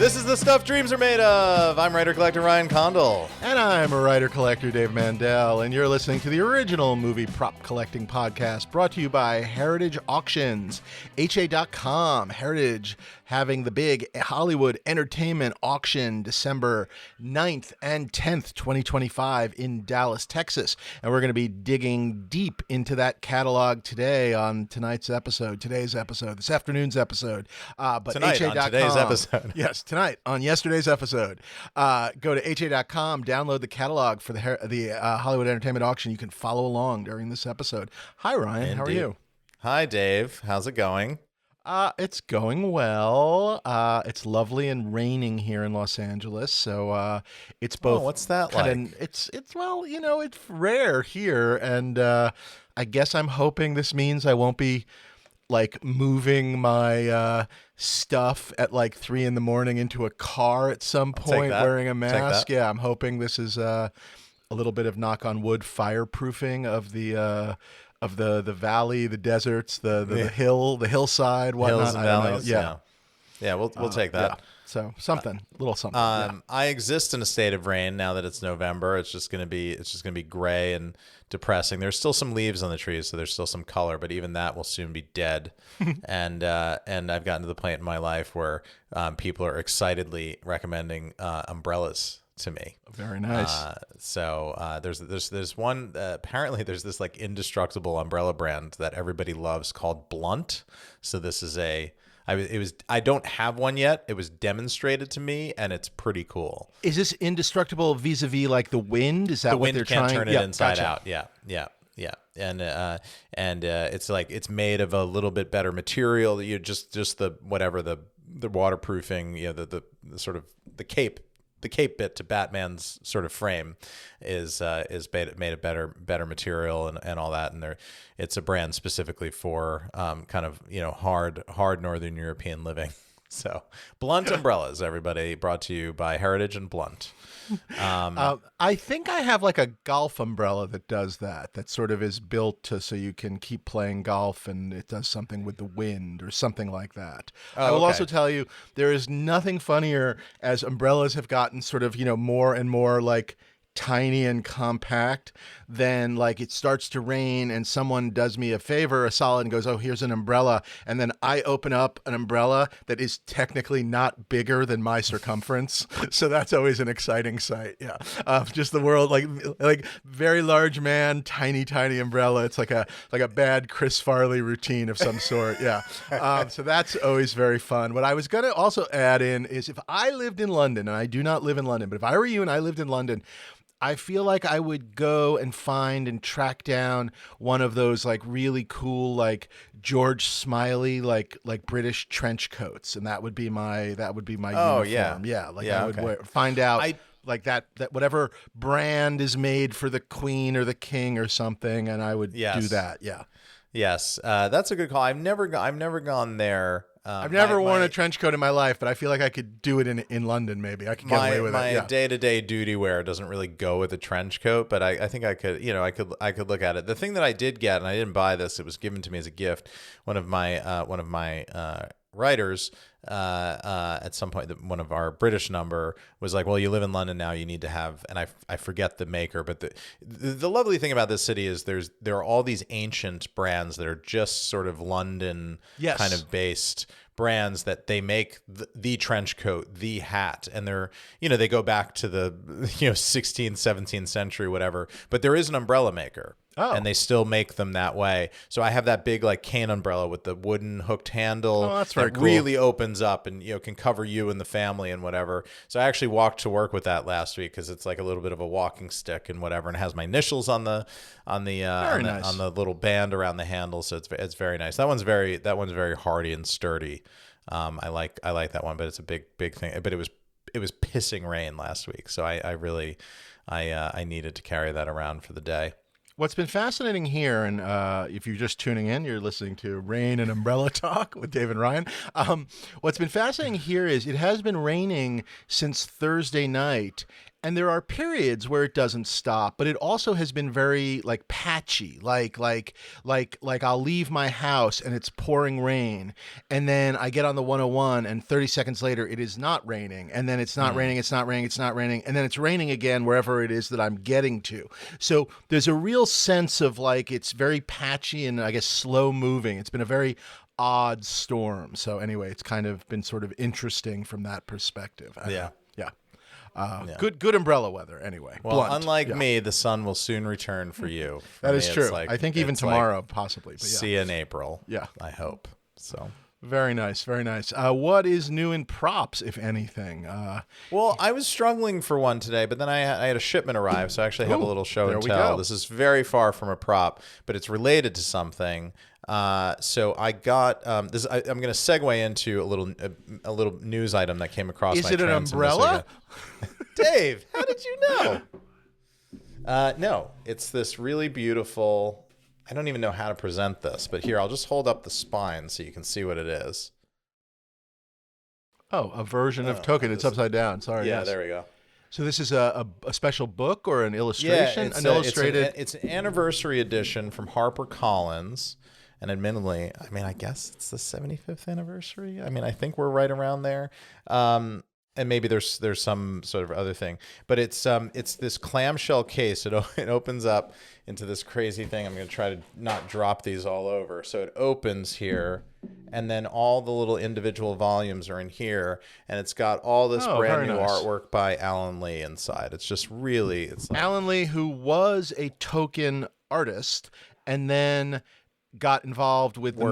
This is the stuff dreams are made of. I'm writer-collector Ryan Condal. And I'm a writer-collector Dave Mandel, and you're listening to the original movie prop collecting podcast brought to you by Heritage Auctions, HA.com. Heritage having the big Hollywood entertainment auction December 9th and 10th, 2025 in Dallas, Texas. And we're going to be digging deep into that catalog today on this afternoon's episode. But Tonight HA.com, on today's episode. Yes, tonight on yesterday's episode. Go to HA.com, download the catalog for the Hollywood Entertainment Auction. You can follow along during this episode. Hi, Ryan. Indeed. How are you? Hi, Dave. How's it going? It's going well. It's lovely and raining here in Los Angeles, so it's both. What's that like? It's well, it's rare here, and I guess I'm hoping this means I won't be like moving my stuff at like 3 a.m. into a car at some point wearing a mask. Yeah, I'm hoping this is a little bit of, knock on wood, fireproofing of the valley, the deserts, the hillside, whatnot. Hills and valleys. Yeah. We'll take that. Yeah. So something. I exist in a state of rain now that it's November. It's just gonna be gray and depressing. There's still some leaves on the trees, so there's still some color, but even that will soon be dead. and I've gotten to the point in my life where people are excitedly recommending umbrellas to me. Very nice. There's one, apparently there's this like indestructible umbrella brand that everybody loves called Blunt. So this is I don't have one yet. It was demonstrated to me, and it's pretty cool. Is this indestructible vis-a-vis like the wind? Is that the what wind they're can't trying? turn it inside gotcha. out. Yeah. And it's like it's made of a little bit better material. You just the waterproofing. The sort of the cape bit to Batman's sort of frame is made of better material and all that, and it's a brand specifically for kind of hard Northern European living. So Blunt umbrellas, everybody, brought to you by Heritage and Blunt. I think I have like a golf umbrella that does that sort of is built so you can keep playing golf, and it does something with the wind or something like that. I will also tell you there is nothing funnier as umbrellas have gotten sort of, more and more like tiny and compact, then like it starts to rain and someone does me a favor, a solid, and goes, oh, here's an umbrella, and then I open up an umbrella that is technically not bigger than my circumference. So that's always an exciting sight. Yeah. Just the world, like very large man, tiny umbrella. It's like a bad Chris Farley routine of some sort. Yeah. So that's always very fun. What I was going to also add in is, if I lived in London, and I do not live in London, but if I were you and I lived in London, I feel like I would go and find and track down one of those like really cool, like George Smiley, like British trench coats, and that would be my uniform. I would find out like that whatever brand is made for the Queen or the King or something, and I would do that. Yeah. Yes, that's a good call. I've never gone there. I've never worn a trench coat in my life, but I feel like I could do it in London. Maybe I could get away with it. My day-to-day duty wear doesn't really go with a trench coat, but I think I could, I could look at it. The thing that I did get, and I didn't buy this, it was given to me as a gift. One of my writers at some point, one of our British number was like, well, you live in London now, you need to have, and I forget the maker, but the lovely thing about this city is there are all these ancient brands that are just sort of London kind of based brands that they make the trench coat, the hat, and they're, they go back to the 16th, 17th century, whatever, but there is an umbrella maker. Oh. And they still make them that way. So I have that big like cane umbrella with the wooden hooked handle. Oh, that's very cool. Really opens up and can cover you and the family and whatever. So I actually walked to work with that last week because it's like a little bit of a walking stick and whatever, and it has my initials on the little band around the handle. So it's very nice. That one's very hardy and sturdy. I like that one, but it's a big thing. But it was pissing rain last week, so I needed to carry that around for the day. What's been fascinating here, and if you're just tuning in, you're listening to Rain and Umbrella Talk with Dave and Ryan. What's been fascinating here is it has been raining since Thursday night, And there are periods where it doesn't stop, but it also has been very like patchy. Like I'll leave my house and it's pouring rain, and then I get on the 101 and 30 seconds later it is not raining, and then it's not raining, it's not raining, it's not raining, and then it's raining again wherever it is that I'm getting to. So there's a real sense of like it's very patchy and I guess slow moving. It's been a very odd storm. So anyway, it's kind of been sort of interesting from that perspective. Yeah. Good umbrella weather anyway. Well, Blunt. unlike me, the sun will soon return for you. That is true. I think even tomorrow, possibly. But see you in April. Yeah. I hope. So very nice, very nice. What is new in props, if anything? Well, I was struggling for one today, but then I had a shipment arrive, so I actually have a little show and tell. This is very far from a prop, but it's related to something. So I got this. I'm going to segue into a little news item that came across. Is it an umbrella? Dave, how did you know? No, it's this really beautiful. I don't even know how to present this, but here I'll just hold up the spine so you can see what it is. Oh, a version of Token. It's upside down. Sorry. Yeah, yes. there we go. So this is a special book or an illustration? Yeah, an illustrated. It's an anniversary edition from HarperCollins. And admittedly, I mean, I guess it's the 75th anniversary. I mean, I think we're right around there. And maybe there's some sort of other thing, but it's this clamshell case. It opens up into this crazy thing. I'm going to try to not drop these all over. So it opens here, and then all the little individual volumes are in here, and it's got all this brand new artwork by Alan Lee inside. It's just really, it's like, Alan Lee, who was a Token artist, and then got involved with the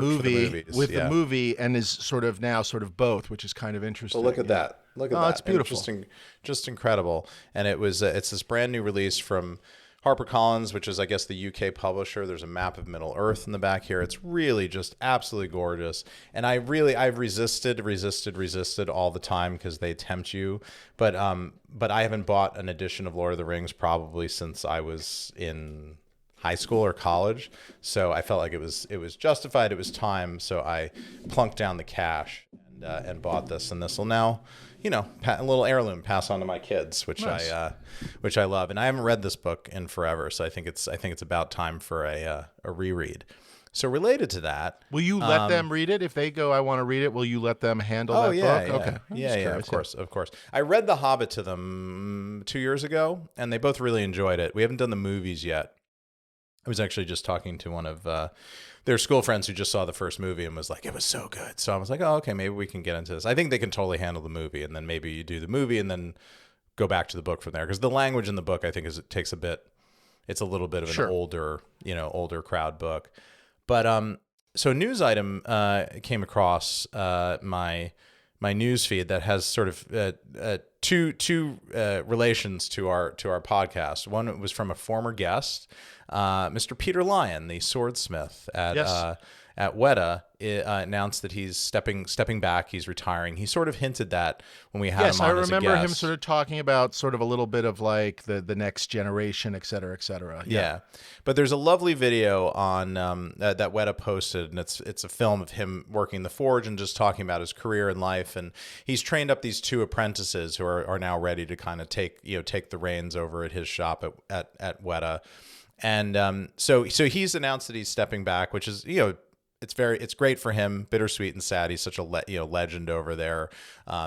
movie, and is sort of now both, which is kind of interesting. Well, look at that. Look at that. It's beautiful. Just incredible. And it's this brand new release from HarperCollins, which is, I guess, the UK publisher. There's a map of Middle Earth in the back here. It's really just absolutely gorgeous. And I've resisted all the time because they tempt you. But I haven't bought an edition of Lord of the Rings probably since I was in high school or college, so I felt like it was justified. It was time, so I plunked down the cash and bought this. And this will now, a little heirloom pass on to my kids, which nice. Which I love. And I haven't read this book in forever, so I think it's about time for a reread. So related to that, will you let them read it if they go? I want to read it. Will you let them handle that book? Yeah. Okay. Yeah. Of course. I read The Hobbit to them 2 years ago, and they both really enjoyed it. We haven't done the movies yet. I was actually just talking to one of their school friends who just saw the first movie and was like, it was so good. So I was like, oh, okay, maybe we can get into this. I think they can totally handle the movie, and then maybe you do the movie and then go back to the book from there. Because the language in the book, I think, it's a little bit of an older crowd book. But so news item came across my news feed that has sort of two relations to our podcast. One was from a former guest, Mr. Peter Lyon, the swordsmith at Weta, announced that he's stepping back. He's retiring. He sort of hinted that when we had him on as a guest. Yes, I remember him sort of talking about sort of a little bit of like the next generation, et cetera, et cetera. Yeah. But there's a lovely video on that Weta posted, and it's a film of him working the forge and just talking about his career and life. And he's trained up these two apprentices who are now ready to kind of take the reins over at his shop at Weta. And so he's announced that he's stepping back, which is, it's great for him, bittersweet and sad. He's such a legend over there,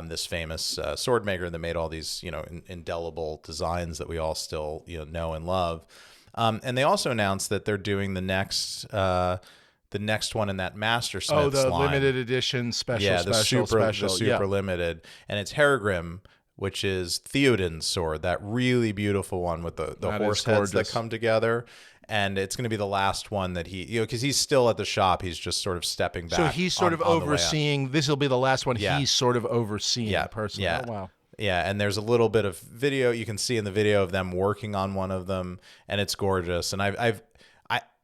this famous sword maker that made all these indelible designs that we all still know and love. And they also announced that they're doing the next one in that Mastersmiths line. Oh, the limited edition special. The super limited, and it's Hergrim, which is Theoden's sword, that really beautiful one with the horse heads that come together. And it's going to be the last one that he, because he's still at the shop. He's just sort of stepping back. So he's sort of overseeing. This will be the last one he's sort of overseeing personally. Yeah. Oh, wow. Yeah, and there's a little bit of video you can see in the video of them working on one of them, and it's gorgeous. And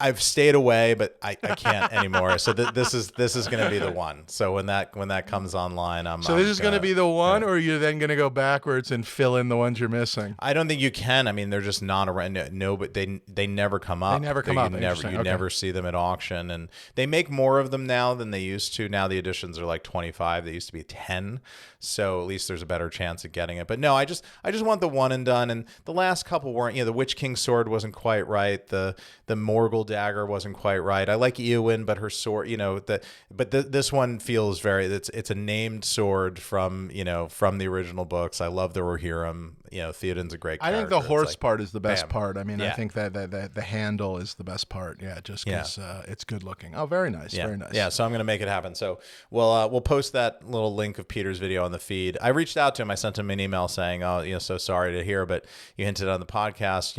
I've stayed away, but I can't anymore. So this is going to be the one. So when that comes online, this is going to be the one, or are you then going to go backwards and fill in the ones you're missing? I don't think you can. I mean, they're just not around. No, but they never come up. They never come up. You never see them at auction, and they make more of them now than they used to. Now the editions are like 25. They used to be 10. So at least there's a better chance of getting it. But no, I just want the one and done. And the last couple weren't. The Witch King sword wasn't quite right. The Morgul dagger wasn't quite right. I like Eowyn, but her sword, this one feels it's a named sword from the original books. I love the Rohirrim. Theoden's a great character. I think the horse part is the best part. I mean, I think that the handle is the best part. Yeah, just because it's good looking. Oh, very nice. Yeah. Very nice. Yeah, so I'm going to make it happen. So we'll post that little link of Peter's video on the feed. I reached out to him. I sent him an email saying, so sorry to hear, but you hinted on the podcast,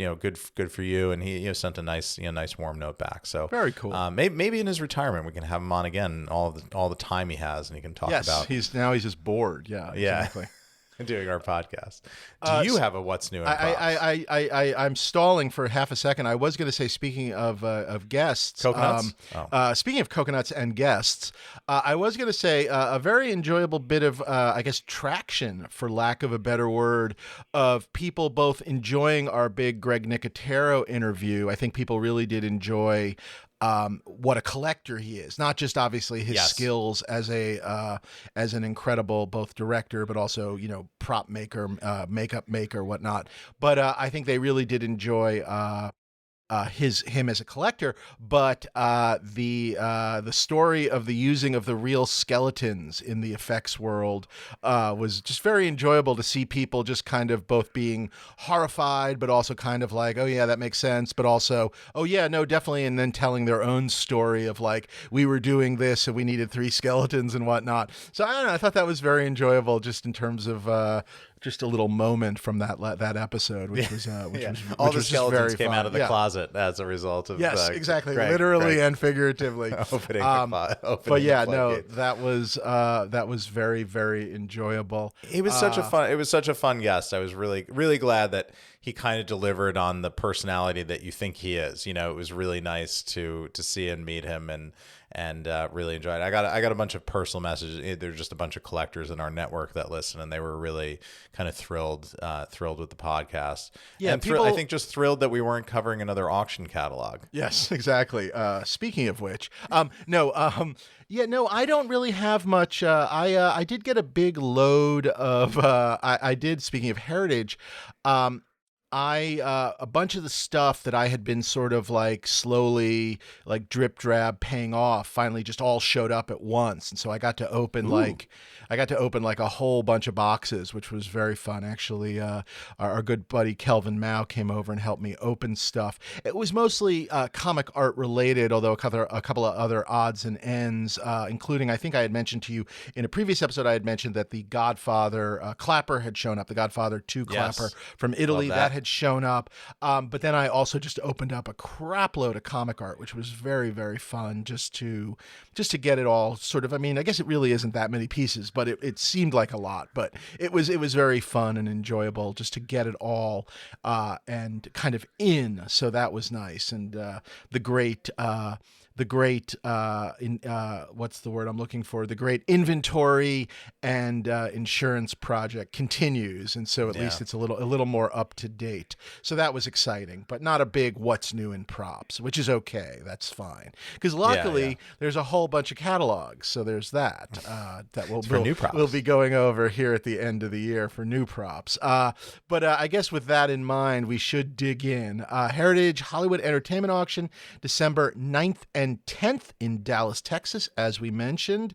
good for you. And he sent a nice warm note back. So very cool. Maybe in his retirement we can have him on again all the time he has, and he can talk about. He's just bored. Yeah, exactly. Doing our podcast. Do you have a what's new in props? I'm stalling for half a second. I was going to say, speaking of guests, coconuts. Speaking of coconuts and guests, I was going to say a very enjoyable bit of traction, for lack of a better word, of people both enjoying our big Greg Nicotero interview. I think people really did enjoy what a collector he is, not just obviously his skills as an incredible both director, but also prop maker, makeup maker, whatnot. But I think they really did enjoy him as a collector, but the story of the using of the real skeletons in the effects world was just very enjoyable to see people just kind of both being horrified, but also kind of like, oh yeah, that makes sense, but also, oh yeah, no, definitely, and then telling their own story of like, we were doing this and we needed 3 skeletons and whatnot. So I don't know, I thought that was very enjoyable, just in terms of just a little moment from that episode, which was all the skeletons came out of the closet as a result of exactly, Greg, literally and figuratively opening but yeah, no, that was very, very enjoyable. It was such a fun guest. I was really, really glad that he kind of delivered on the personality that you think he is. It was really nice to see and meet him and really enjoyed it. I got a bunch of personal messages. There's just a bunch of collectors in our network that listen, and they were really kind of thrilled with the podcast. Yeah, and I think just thrilled that we weren't covering another auction catalog. Yes, exactly. Speaking of which, I don't really have much. I did get a big load of. I did. Speaking of heritage. A bunch of the stuff that I had been sort of like slowly, like drip drab paying off, finally just all showed up at once, and so I got to open like a whole bunch of boxes, which was very fun. Actually, our good buddy Kelvin Mao came over and helped me open stuff. It was mostly comic art related, although a couple of other odds and ends, including, I think I had mentioned to you in a previous episode, I had mentioned that the Godfather Clapper had shown up, the Godfather 2 Clapper from Italy. That had shown up, but then I also just opened up a crap load of comic art, which was very, very fun just to get it all sort of. I mean, I guess it really isn't that many pieces, but it seemed like a lot. But it was very fun and enjoyable just to get it all and kind of in. So that was nice, and the great what's the word I'm looking for? The great inventory and insurance project continues, and so at least it's a little more up to date. So that was exciting, but not a big what's new in props, which is okay. That's fine, because luckily there's a whole bunch of catalogs. So there's that that we'll be going over here at the end of the year for new props. But I guess with that in mind, we should dig in. Heritage Hollywood Entertainment Auction, December 9th and 10th in Dallas, Texas, as we mentioned.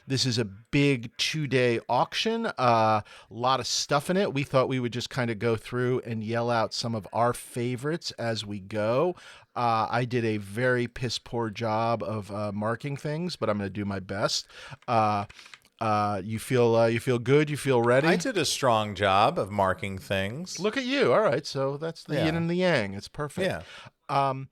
This is a big 2-day auction. A lot of stuff in it. We thought we would just kind of go through and yell out some of our favorites as we go. I did a very piss poor job of marking things, but I'm going to do my best. You feel good? You feel ready? I did a strong job of marking things. Look at you. All right. So that's the yin and the yang. It's perfect. Yeah.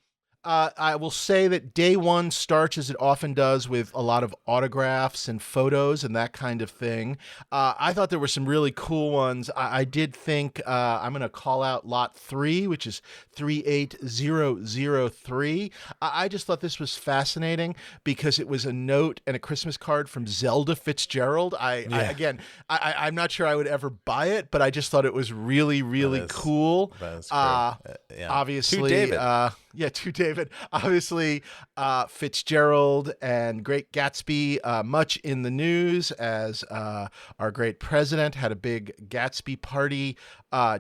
I will say that day one starts as it often does with a lot of autographs and photos and that kind of thing. I thought there were some really cool ones. I did think I'm going to call out lot 3, which is 38003. I just thought this was fascinating because it was a note and a Christmas card from Zelda Fitzgerald. I'm not sure I would ever buy it, but I just thought it was really, really cool. That is cool. Obviously, to David. To David. Obviously, Fitzgerald and Great Gatsby, much in the news as our great president had a big Gatsby party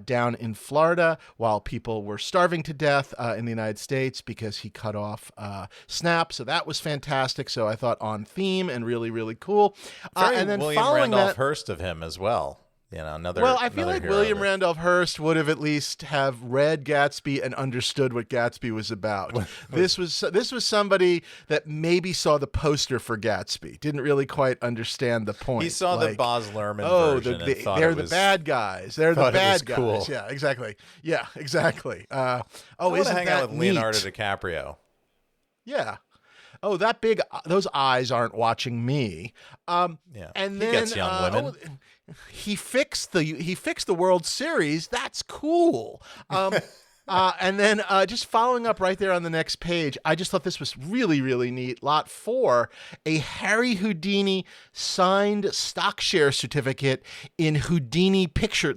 down in Florida while people were starving to death in the United States because he cut off SNAP. So that was fantastic. So I thought on theme and really, really cool. Very And then William following Randolph that, Hearst of him as well. I feel like William Randolph Hearst would have at least have read Gatsby and understood what Gatsby was about. This was somebody that maybe saw the poster for Gatsby, didn't really quite understand the point. He saw the Baz Luhrmann version and thought they're the bad guys. They're the bad guys. Cool. Yeah, exactly. I want to hang out with Leonardo DiCaprio. Yeah. Oh, that big. Those eyes aren't watching me. And then he gets young women. He fixed the World Series. That's cool. And then just following up right there on the next page, I just thought this was really, really neat. Lot 4, a Harry Houdini signed stock share certificate in the Houdini Picture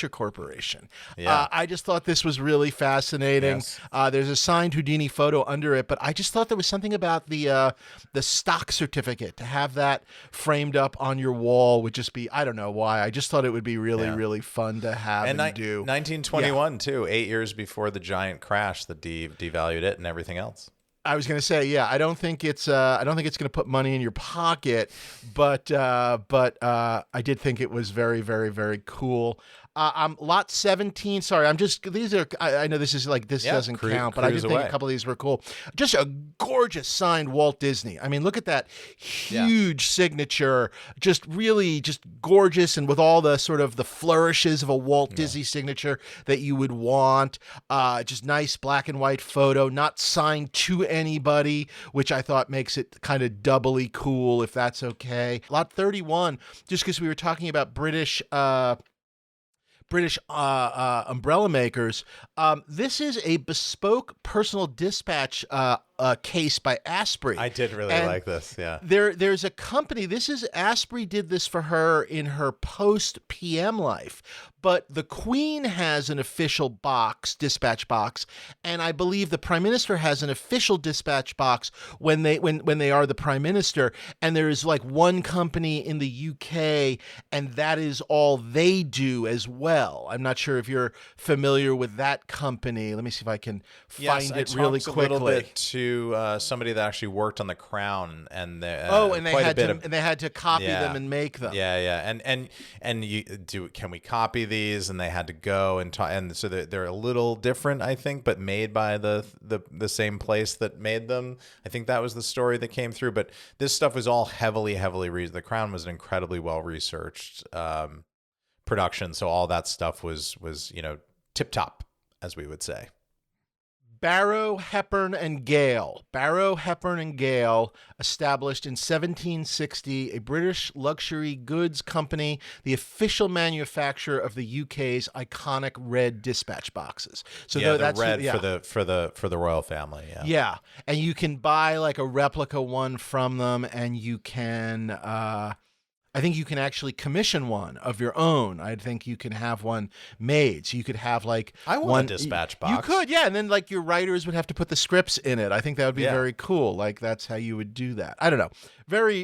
Corporation. Yeah. I just thought this was really fascinating. Yes. There's a signed Houdini photo under it, but I just thought there was something about the stock certificate. To have that framed up on your wall would just be, I don't know why. I just thought it would be really, really fun to have and do. 1921 too, 8 years before the giant crash that devalued it and everything else. I was going to say, I don't think it's going to put money in your pocket, but I did think it was very, very, very cool. Lot 17. Sorry, I know this is like, this doesn't count, but I did think a couple of these were cool. Just a gorgeous signed Walt Disney. I mean, look at that huge signature, just really just gorgeous. And with all the sort of the flourishes of a Walt Disney signature that you would want, just nice black and white photo, not signed to anybody, which I thought makes it kind of doubly cool if that's okay. Lot 31, just because we were talking about British umbrella makers. This is a bespoke personal dispatch case by Asprey. I did really like this. Yeah. There's a company. Asprey did this for her in her post PM life, but the Queen has an official dispatch box, and I believe the Prime Minister has an official dispatch box when they are the Prime Minister. And there is like one company in the UK, and that is all they do as well. I'm not sure if you're familiar with that company. Let me see if I can find it really quickly. A little bit to somebody that actually worked on The Crown, and they had to copy them and make them. Can we copy these? And they had to go and so they're a little different, I think, but made by the same place that made them. I think that was the story that came through. But this stuff was all heavily researched. The Crown was an incredibly well researched production, so all that stuff was tip top, as we would say. Barrow, Hepburn, and Gale. Barrow, Hepburn, and Gale, established in 1760, a British luxury goods company, the official manufacturer of the UK's iconic red dispatch boxes. So that's red for the royal family. Yeah, and you can buy like a replica one from them, and you can. I think you can actually commission one of your own. I think you can have one made. So you could have like I want a dispatch box. You could, yeah. And then like your writers would have to put the scripts in it. I think that would be very cool. Like that's how you would do that. I don't know.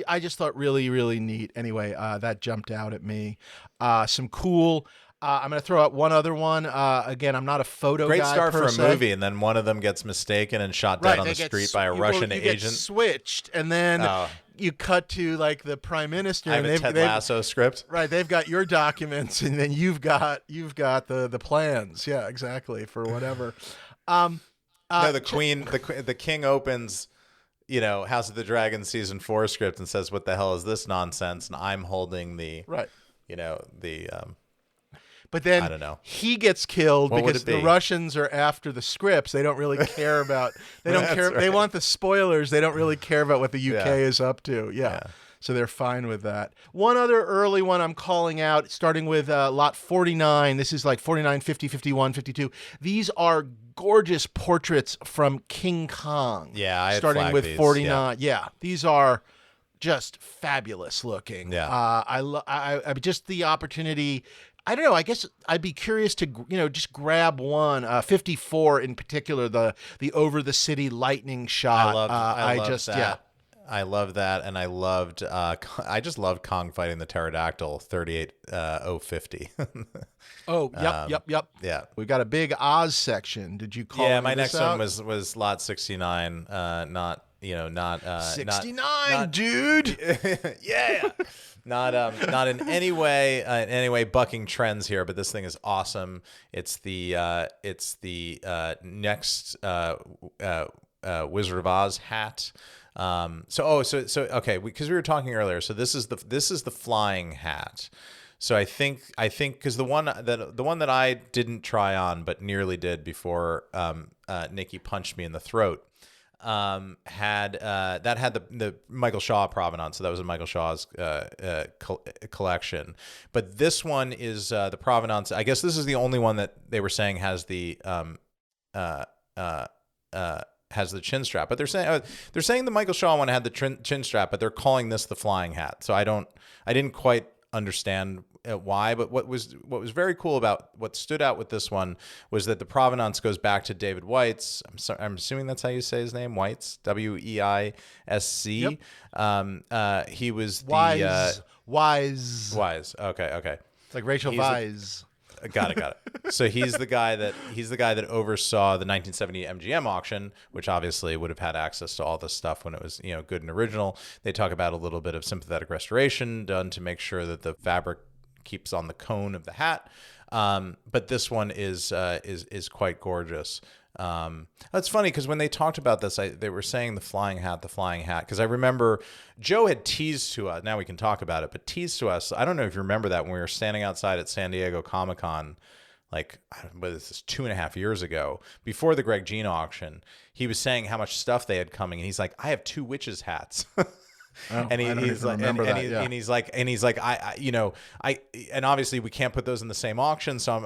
I just thought really, really neat. Anyway, that jumped out at me. Some cool. I'm going to throw out one other one. Again, I'm not a photo guy. Great start for a movie, and then one of them gets mistaken and shot dead on the street by a Russian agent. Get switched, and then you cut to like the Prime Minister. I have a Ted Lasso script. Right, they've got your documents, and then you've got the plans. Yeah, exactly, for whatever. No, the king opens, House of the Dragon season 4 script and says, "What the hell is this nonsense?" And I'm holding the But then I don't know. he gets killed What would because it be? the Russians are after the scripts. They don't really care about. They don't care. Right. They want the spoilers. They don't really care about what the UK Yeah. is up to. Yeah. Yeah. So they're fine with that. One other early one I'm calling out, starting with lot 49. This is like 49, 50, 51, 52. These are gorgeous portraits from King Kong. Yeah, I had starting flagged with these, 49. Yeah, these are just fabulous looking. Yeah. I just the opportunity. I don't know. I guess I'd be curious to just grab one. 54 in particular, the over the city lightning shot. I loved just that. yeah. I love that, and I loved. I just loved Kong fighting the pterodactyl 38050. Oh, yep. Yeah. We've got a big Oz section. Did you call? Yeah, any my of this next out? one was lot 69. Not 69, dude. Yeah. Not in any way bucking trends here, but this thing is awesome. It's the next Wizard of Oz hat. Okay, because we were talking earlier. So this is the flying hat. So I think because the one that I didn't try on but nearly did before Nikki punched me in the throat had the Michael Shaw provenance. So that was in Michael Shaw's collection. But this one is the provenance. I guess this is the only one that they were saying has the chin strap. But they're saying the Michael Shaw one had the chin strap, but they're calling this the flying hat. So I didn't quite understand why, but what was very cool about what stood out with this one was that the provenance goes back to David Weitz. I'm assuming that's how you say his name, Weitz, Weisc. Yep. He was Wise. Wise. Okay. It's like Rachel Weisz. Got it. So he's the guy that oversaw the 1970 MGM auction, which obviously would have had access to all this stuff when it was good and original. They talk about a little bit of sympathetic restoration done to make sure that the fabric keeps on the cone of the hat. But this one is quite gorgeous. That's funny because when they talked about this, they were saying the flying hat, because I remember Joe had teased to us. Now we can talk about it, but teased to us. I don't know if you remember that when we were standing outside at San Diego Comic-Con, like, what is this, 2.5 years ago, before the Greg Jean auction. He was saying how much stuff they had coming, and he's like, I have 2 witches hats. And he's like, and obviously we can't put those in the same auction. So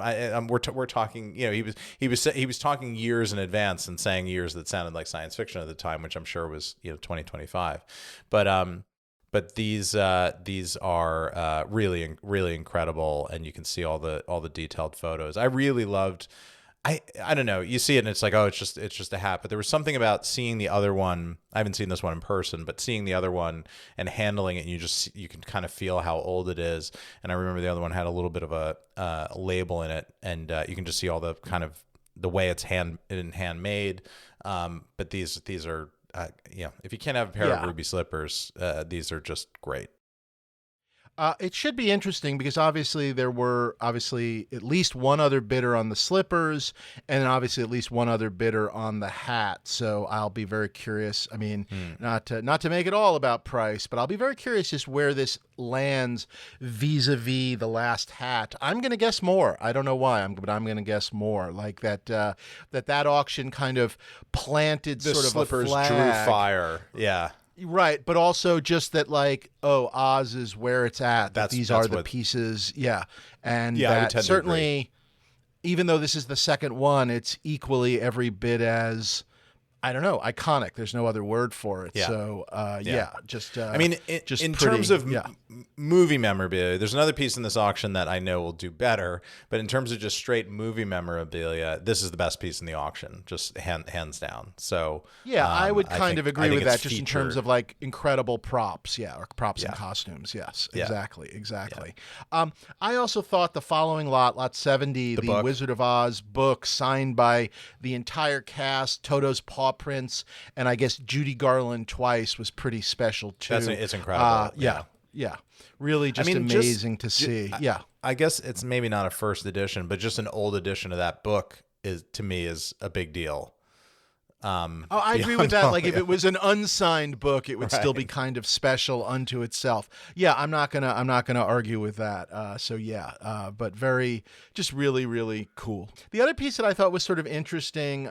we're talking, he was talking years in advance and saying years that sounded like science fiction at the time, which I'm sure was 2025. But these are really, really incredible, and you can see all the detailed photos. I really loved. I don't know. You see it and it's like, oh, it's just a hat. But there was something about seeing the other one. I haven't seen this one in person, but seeing the other one and handling it, and you can kind of feel how old it is. And I remember the other one had a little bit of a label in it, and you can just see all the kind of the way it's handmade. But these are if you can't have a pair of ruby slippers, these are just great. It should be interesting because obviously there were at least one other bidder on the slippers, and obviously at least one other bidder on the hat. So I'll be very curious. I mean, not to make it all about price, but I'll be very curious just where this lands vis-a-vis the last hat. I'm going to guess more. I don't know why, but I'm going to guess more. Like that auction kind of planted The sort of slippers a flag. drew fire. Yeah. Right, but also just that, like, Oz is where it's at. These are the pieces, and I would tend certainly, even though this is the second one, it's equally every bit as, I don't know, iconic. There's no other word for it. Yeah. So, just. I mean, in terms of movie memorabilia, there's another piece in this auction that I know will do better. But in terms of just straight movie memorabilia, this is the best piece in the auction, just hands down. So I would kind of agree with that, just featured. in terms of like incredible props, or props and costumes. Yes, exactly. Yeah. I also thought the following lot 70, the Wizard of Oz book signed by the entire cast, Toto's paw prints, and I guess Judy Garland twice was pretty special too. It's incredible. Yeah. Really just amazing to see. I guess it's maybe not a first edition, but just an old edition of that book is a big deal. Oh, I agree with that. all- Like if it was an unsigned book, it would still be Right. kind of special unto itself. Yeah, I'm not gonna argue with that. But just really, really cool. The other piece that I thought was sort of interesting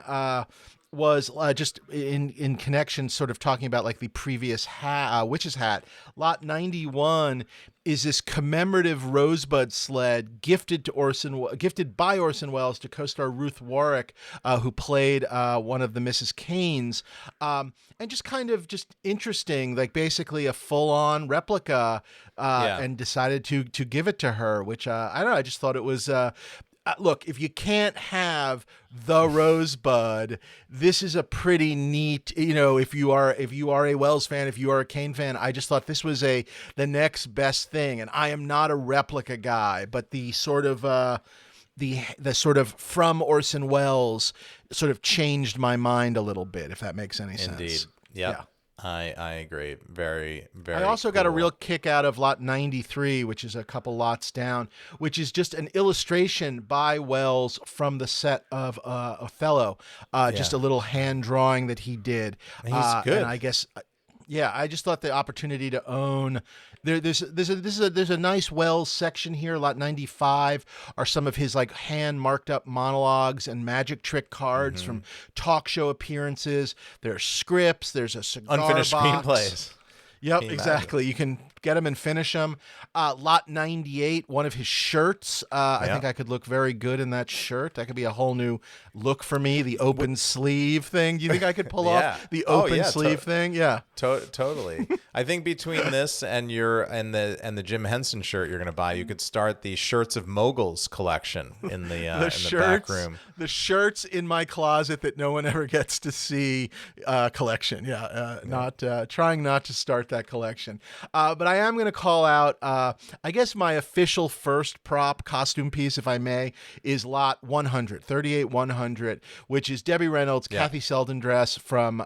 was just in connection, sort of talking about like the previous witch's hat. Lot 91 is this commemorative rosebud sled gifted by Orson Welles to co-star Ruth Warwick, who played one of the Mrs. Kanes, and just kind of just interesting, like basically a full-on replica, and decided to give it to her, which I don't know. I just thought it was. Look, if you can't have the Rosebud, this is a pretty neat, if you are a Wells fan, if you are a Kane fan, I just thought this was the next best thing. And I am not a replica guy, but the sort of the sort of from Orson Welles sort of changed my mind a little bit, if that makes any sense. Indeed. Yep. Yeah. I agree. Very, very I also cool. got a real kick out of lot 93, which is a couple lots down, which is just an illustration by Wells from the set of Othello. Just a little hand drawing that he did. He's good. And I guess, I just thought the opportunity to own. There's a nice Wells section here. Lot 95 are some of his like hand marked up monologues and magic trick cards from talk show appearances. There's scripts. There's a cigar Unfinished box. screenplays. Yep, exactly. You can get them and finish them. Lot 98, one of his shirts. I think I could look very good in that shirt. That could be a whole new look for me. The open sleeve thing. Do you think I could pull off the open sleeve thing? Yeah, totally. I think between this and the Jim Henson shirt you're going to buy, you could start the Shirts of Moguls collection in the back room. The shirts in my closet that no one ever gets to see collection. Not trying not to start that collection. But I am going to call out, I guess my official first prop costume piece, if I may, is lot 100, 38-100, which is Debbie Reynolds, Kathy Selden dress from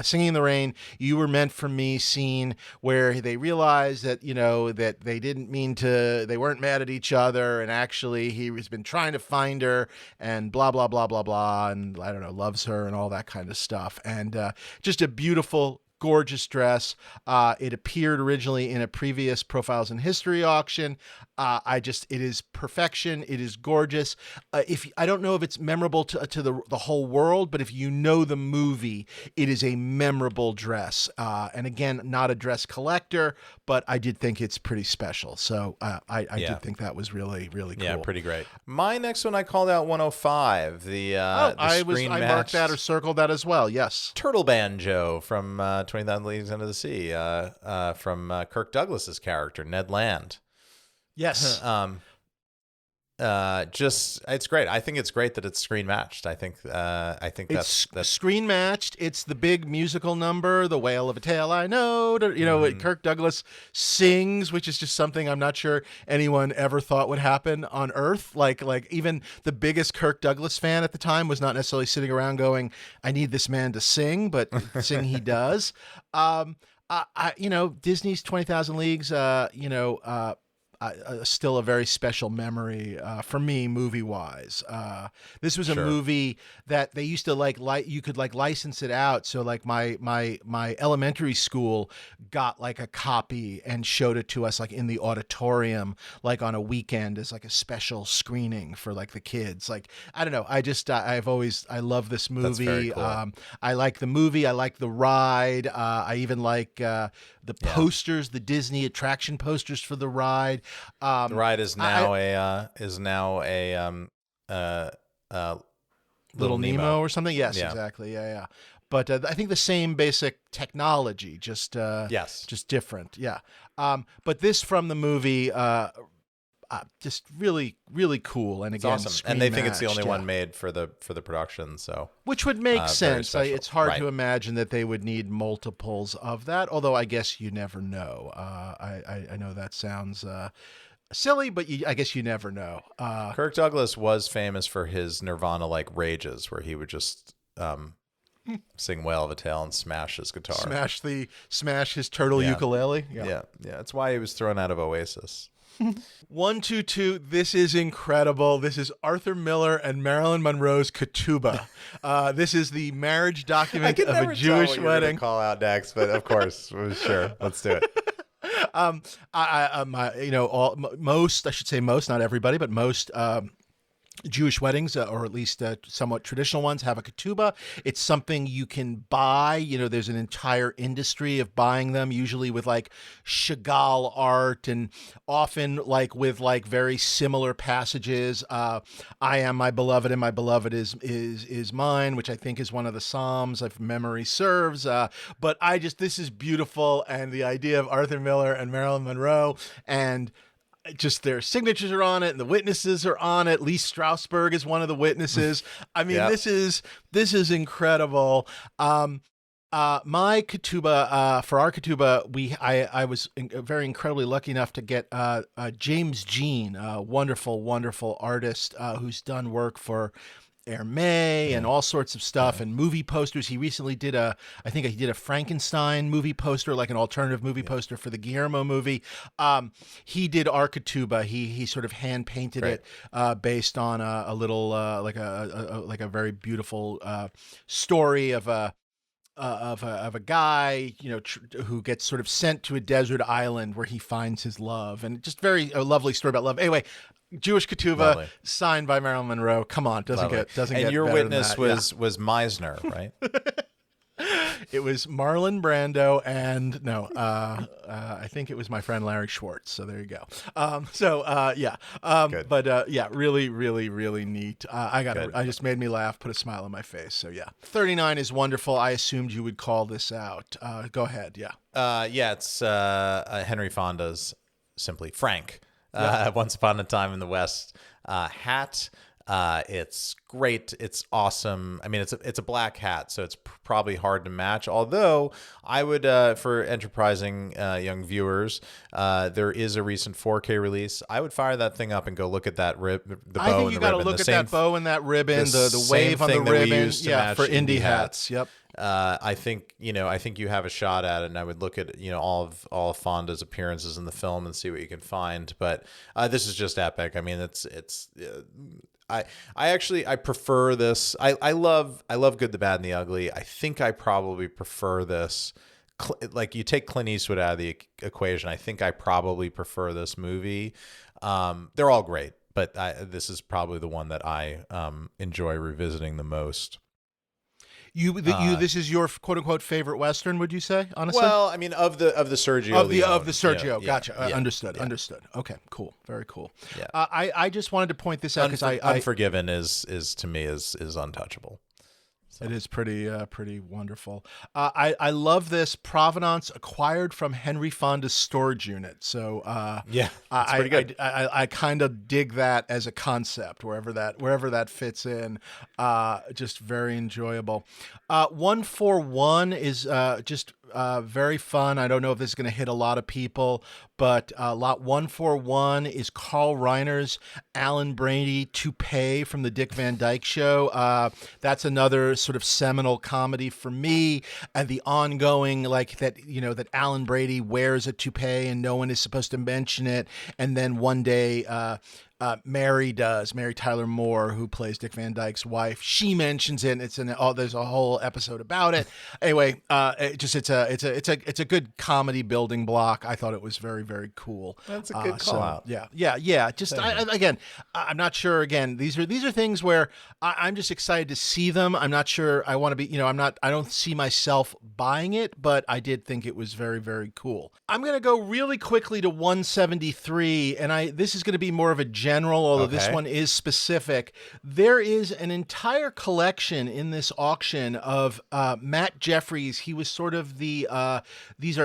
Singing in the Rain, You Were Meant for Me scene, where they realized that, that they weren't mad at each other, and actually he has been trying to find her, and blah, blah, blah, blah, blah, and I don't know, loves her and all that kind of stuff. And just a beautiful, gorgeous dress. It appeared originally in a previous Profiles in History auction. It is perfection. It is gorgeous. I don't know if it's memorable to the whole world, but if you know the movie, it is a memorable dress. And again, not a dress collector, but I did think it's pretty special. So I did think that was really, really cool. Yeah, pretty great. My next one, I called out 105. I marked that or circled that as well. Yes. Turtle Banjo from 20,000 Leagues Under the Sea, from Kirk Douglas's character, Ned Land. Yes. It's great. I think it's great that it's screen matched. I think that's screen matched. It's the big musical number, The Whale of a Tale I Know. What Kirk Douglas sings, which is just something I'm not sure anyone ever thought would happen on Earth. Like even the biggest Kirk Douglas fan at the time was not necessarily sitting around going, "I need this man to sing," but sing he does. Disney's 20,000 Leagues. Still a very special memory for me, movie-wise. This was a movie that they used to you could license it out. So like my elementary school got like a copy and showed it to us like in the auditorium, like on a weekend as like a special screening for like the kids. Like I don't know, I love this movie. That's very cool. I like the movie. I like the ride. I even like the posters, the Disney attraction posters for the ride. The ride is now Little Nemo or something. Yes, exactly. Yeah. But I think the same basic technology, just different. Yeah. But this from the movie, just really, really cool. And again, awesome. And they think it's the only one made for the production. So which would make sense. It's hard to imagine that they would need multiples of that. Although I guess you never know. I know that sounds silly, but I guess you never know. Kirk Douglas was famous for his Nirvana-like rages, where he would just sing Whale of a Tale and smash his guitar, smash his turtle ukulele. Yeah. That's why he was thrown out of Oasis. 122. This is incredible. This is Arthur Miller and Marilyn Monroe's ketubah. This is the marriage document of a Jewish wedding. Call out next, but of course, sure, let's do it. Most, I should say most, not everybody, but most Jewish weddings, or at least somewhat traditional ones, have a ketubah. It's something you can buy. You know, there's an entire industry of buying them, usually with like Chagall art, and often like with like very similar passages. I am my beloved, and my beloved is mine, which I think is one of the Psalms, if memory serves. But this is beautiful, and the idea of Arthur Miller and Marilyn Monroe, and just their signatures are on it, and the witnesses are on it. Lee Strasberg is one of the witnesses. I mean, this is incredible. My ketubah, for our ketubah, I was very incredibly lucky enough to get James Jean, a wonderful artist who's done work for Hermé and all sorts of stuff and movie posters. He recently did I think he did a Frankenstein movie poster, like an alternative movie poster for the Guillermo movie. He did our ketubah. He sort of hand painted it based on a little like a very beautiful story of a guy, who gets sort of sent to a desert island where he finds his love, and just a lovely story about love. Anyway, Jewish ketubah signed by Marilyn Monroe. Come on, doesn't get and your better witness than that. was Meisner, right? It was Marlon Brando, and I think it was my friend Larry Schwartz. So there you go. Really, really, really neat. I just made me laugh, put a smile on my face. So yeah, 39 is wonderful. I assumed you would call this out. Go ahead. Yeah. It's Henry Fonda's Simply Frank. Once Upon a Time in the West hat. It's great. It's awesome. I mean, it's a black hat, so it's probably hard to match. Although I would, for enterprising young viewers, there is a recent 4K release. I would fire that thing up and go look at that bow and the ribbon. I think you got to look at that bow and that ribbon, the wave on the ribbon. For indie hats. Yep. I think you have a shot at it, and I would look at all of Fonda's appearances in the film and see what you can find. But this is just epic. I mean, I prefer this. I love Good, the Bad, and the Ugly. I think I probably prefer this. Like, you take Clint Eastwood out of the equation, I think I probably prefer this movie. They're all great, but this is probably the one that I enjoy revisiting the most. This is your quote unquote favorite Western, would you say? Honestly, well, I mean, of the Sergio of the Sergio. Gotcha. Understood. Okay, cool. Very cool. Yeah. I just wanted to point this out because Unforgiven is to me is untouchable. So. It is pretty wonderful. I love this provenance acquired from Henry Fonda's storage unit. So it's pretty good. I kind of dig that as a concept wherever that fits in. Just very enjoyable. 141 is just very fun. I don't know if this is going to hit a lot of people, but lot 141 is Carl Reiner's Alan Brady toupee from the Dick Van Dyke Show. That's another sort of seminal comedy for me, and the ongoing that Alan Brady wears a toupee and no one is supposed to mention it, and then one day Mary Tyler Moore, who plays Dick Van Dyke's wife, she mentions it. And there's a whole episode about it. Anyway, it's a good comedy building block. I thought it was very, very cool. That's a good call out. Yeah. Just I'm not sure. Again, these are things where I'm just excited to see them. I'm not sure I want to be. I don't see myself buying it, but I did think it was very, very cool. I'm gonna go really quickly to 173, and this is gonna be more of a general, although this one is specific. There is an entire collection in this auction of Matt Jeffries. He was sort of these are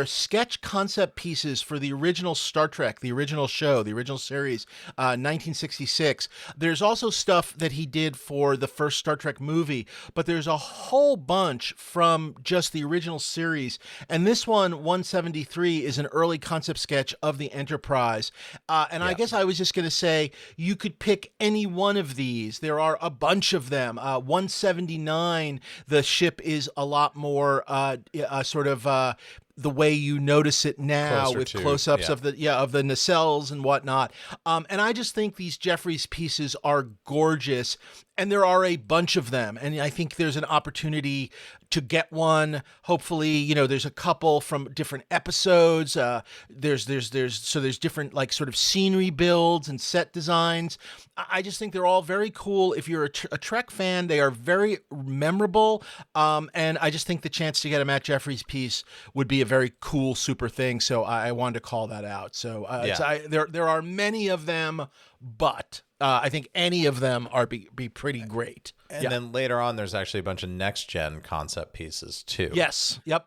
sketch concept pieces for the original Star Trek, the original show, the original series, 1966. There's also stuff that he did for the first Star Trek movie, but there's a whole bunch from just the original series. And this one, 173, is an early concept sketch of the Enterprise. I guess I was just going to say, you could pick any one of these. There are a bunch of them. 179, the ship is a lot more the way you notice it now Closer with to, close-ups yeah. of the nacelles and whatnot. And I just think these Jeffries pieces are gorgeous, and there are a bunch of them. And I think there's an opportunity to get one. Hopefully, you know, there's a couple from different episodes. There's different like sort of scenery builds and set designs. I just think they're all very cool. If you're a Trek fan, they are very memorable. And I just think the chance to get a Matt Jeffries piece would be a very cool, super thing. So I wanted to call that out. So there are many of them, but I think any of them are be pretty great. And then later on, there's actually a bunch of next gen concept pieces too. Yes. Yep.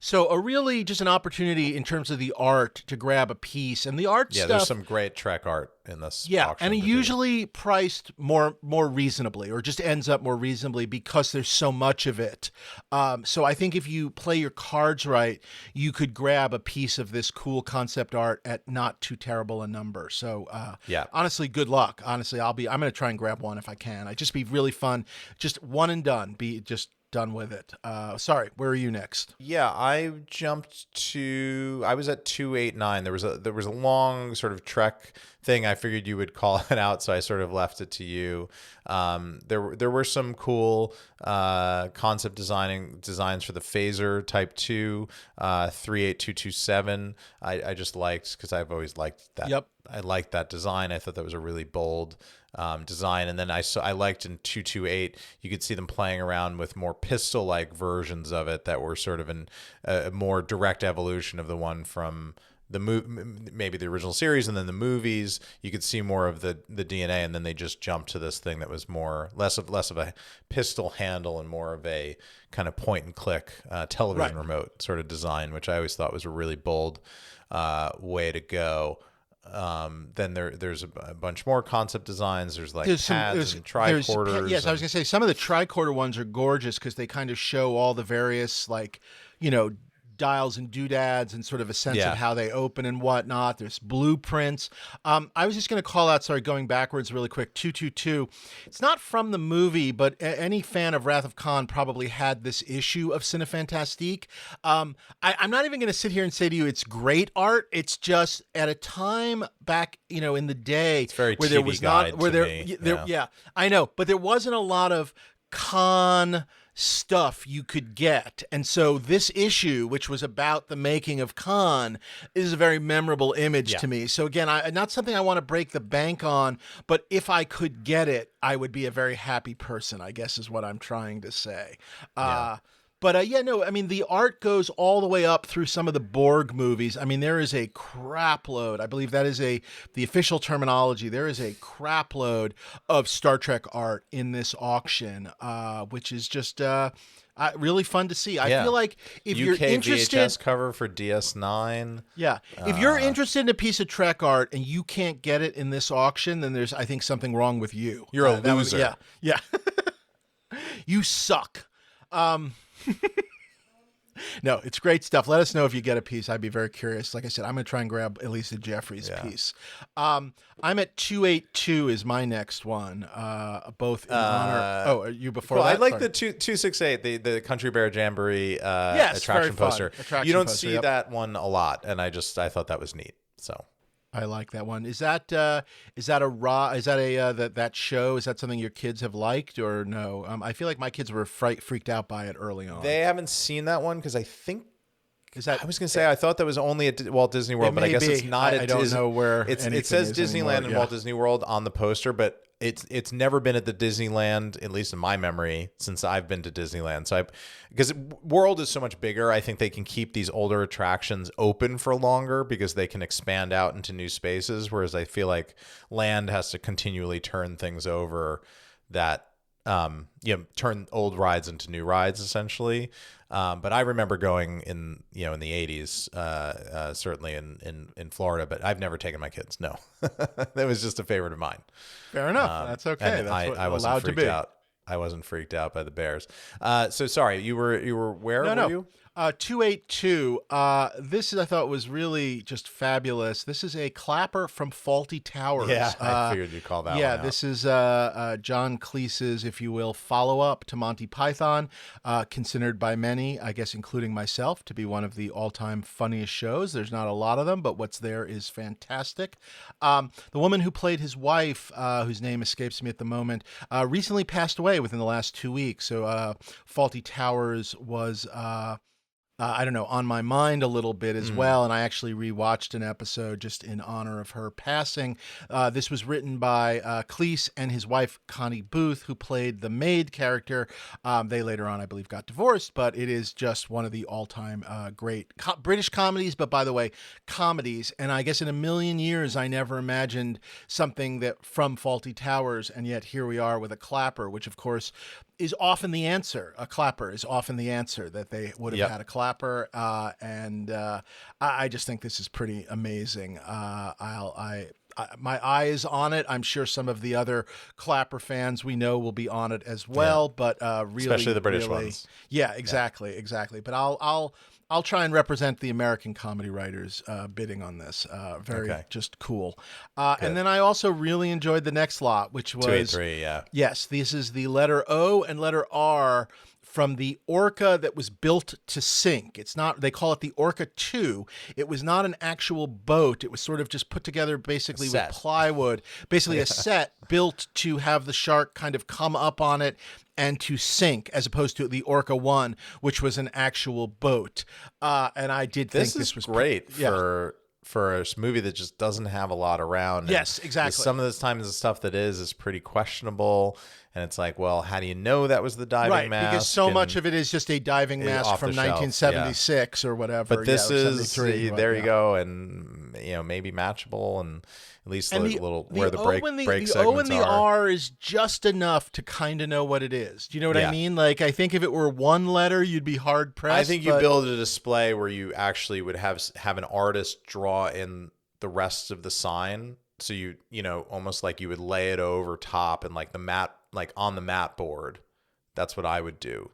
So a really just an opportunity in terms of the art to grab a piece, and the art stuff. There's some great Trek art in this. Yeah, auction and to do. usually priced more reasonably, or just ends up more reasonably because there's so much of it. So I think if you play your cards right, you could grab a piece of this cool concept art at not too terrible a number. So honestly, good luck. Honestly, I'm going to try and grab one if I can. It'd just be really fun. Just one and done. Be just done with it. Sorry, where are you next? Yeah, I was at 289. There was a long sort of Trek thing. I figured you would call it out, so I sort of left it to you. There were some cool concept designs for the Phaser Type 2 38227. I just liked, because I've always liked that. Yep. I liked that design. I thought that was a really bold design. And then I liked in 228, you could see them playing around with more pistol-like versions of it that were sort of a more direct evolution of the one from the maybe the original series, and then the movies. You could see more of the DNA, and then they just jumped to this thing that was less of a pistol handle and more of a kind of point and click television remote sort of design, which I always thought was a really bold way to go. Then there's a bunch more concept designs. There's pads and tricorders. Yes, I was gonna say some of the tricorder ones are gorgeous because they kind of show all the various, like, you know, dials and doodads and sort of a sense of how they open and whatnot. There's blueprints. I was just going to call out, going backwards really quick, 222. It's not from the movie, but any fan of Wrath of Khan probably had this issue of Cinefantastique. I'm not even going to sit here and say to you it's great art. It's just at a time back, you know, in the day it's very where TV there was guide not, where to there, me. I know, but there wasn't a lot of Khan stuff you could get. And so this issue, which was about the making of Khan, is a very memorable image to me. So again, not something I want to break the bank on, but if I could get it, I would be a very happy person, I guess is what I'm trying to say. But I mean, the art goes all the way up through some of the Borg movies. I mean, there is a crap load. I believe that is the official terminology. There is a crap load of Star Trek art in this auction, which is just really fun to see. I feel like if UK you're interested, VHS cover for DS9. Yeah. If you're interested in a piece of Trek art and you can't get it in this auction, then there's, I think, something wrong with you. You're a loser. Yeah. You suck. No, it's great stuff. Let us know if you get a piece. I'd be very curious. Like I said, I'm going to try and grab at least a Jeffries piece. I'm at 282 is my next one. Both in honor. Oh, are you before that? I like the 268, the Country Bear Jamboree attraction poster. You don't see that one a lot, and I thought that was neat. So I like that one. Is that that show? Is that something your kids have liked or no? I feel like my kids were freaked out by it early on. They haven't seen that one because I think. I was going to say I thought that was only at Walt Disney World, but I guess it's not. I don't know where it says Disneyland and Walt Disney World on the poster, but it's never been at the Disneyland, at least in my memory, since I've been to Disneyland. So because World is so much bigger, I think they can keep these older attractions open for longer because they can expand out into new spaces. Whereas I feel like Land has to continually turn things over that turn old rides into new rides essentially. But I remember going in the 80s, certainly in Florida, but I've never taken my kids. No, that was just a favorite of mine. Fair enough. That's okay. That's what I wasn't allowed freaked to be. out. I wasn't freaked out by the bears. So sorry, you were where? No. Were you? 282. This is, I thought, was really just fabulous. This is a clapper from Faulty Towers. Yeah, I figured you'd call that one out. This is John Cleese's, if you will, follow-up to Monty Python, considered by many, I guess including myself, to be one of the all-time funniest shows. There's not a lot of them, but what's there is fantastic. The woman who played his wife, whose name escapes me at the moment, recently passed away within the last 2 weeks. So Faulty Towers was... I don't know, on my mind a little bit as well. And I actually rewatched an episode just in honor of her passing. This was written by Cleese and his wife, Connie Booth, who played the maid character. They later on, I believe, got divorced, but it is just one of the all-time great British comedies, but by the way, comedies. And I guess in a million years, I never imagined something that from Faulty Towers, and yet here we are with a clapper, which of course is often the answer. A clapper is often the answer, that they would have had a clapper. I just think this is pretty amazing. My eye is on it. I'm sure some of the other clapper fans we know will be on it as well, but really, especially the British ones. Yeah, exactly. But I'll try and represent the American comedy writers bidding on this. Just cool. And then I also really enjoyed the next lot, which was 283. Yeah. Yes, this is the letter O and letter R from the Orca that was built to sink. It's not, they call it the Orca 2. It was not an actual boat. It was sort of just put together basically with plywood, basically a set built to have the shark kind of come up on it and to sink, as opposed to the Orca 1, which was an actual boat. And I did think this was great for a movie that just doesn't have a lot around. Yes, exactly. Some of the times the stuff that is pretty questionable. And it's like, well, how do you know that was the diving mask? Right, because so much of it is just a diving mask from 1976 or whatever. But this is, there you go, and maybe matchable, and at least where the break segments are. The O and the R is just enough to kind of know what it is. Do you know what I mean? Like, I think if it were one letter, you'd be hard-pressed. I think you build a display where you actually would have an artist draw in the rest of the sign. So almost like you would lay it over top and like the mat, like on the mat board. That's what I would do.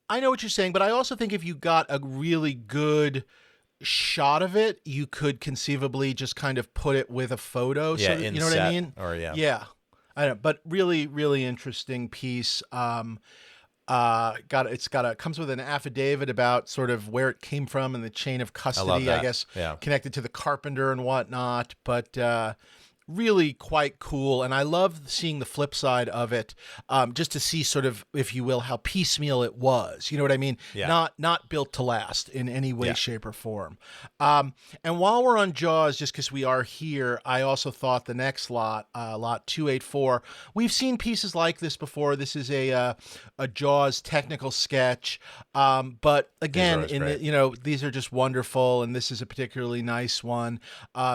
I know what you're saying, but I also think if you got a really good shot of it, you could conceivably just kind of put it with a photo. Yeah, so, you know what I mean? Yeah. I don't know, but really, really interesting piece. Comes with an affidavit about sort of where it came from and the chain of custody, I guess, connected to the carpenter and whatnot. But really quite cool. And I love seeing the flip side of it, just to see sort of, if you will, how piecemeal it was. You know what I mean? Yeah. Not built to last in any way, shape, or form. And while we're on Jaws, just because we are here, I also thought the next lot, lot 284, we've seen pieces like this before. This is a Jaws technical sketch. But again, these are just wonderful. And this is a particularly nice one,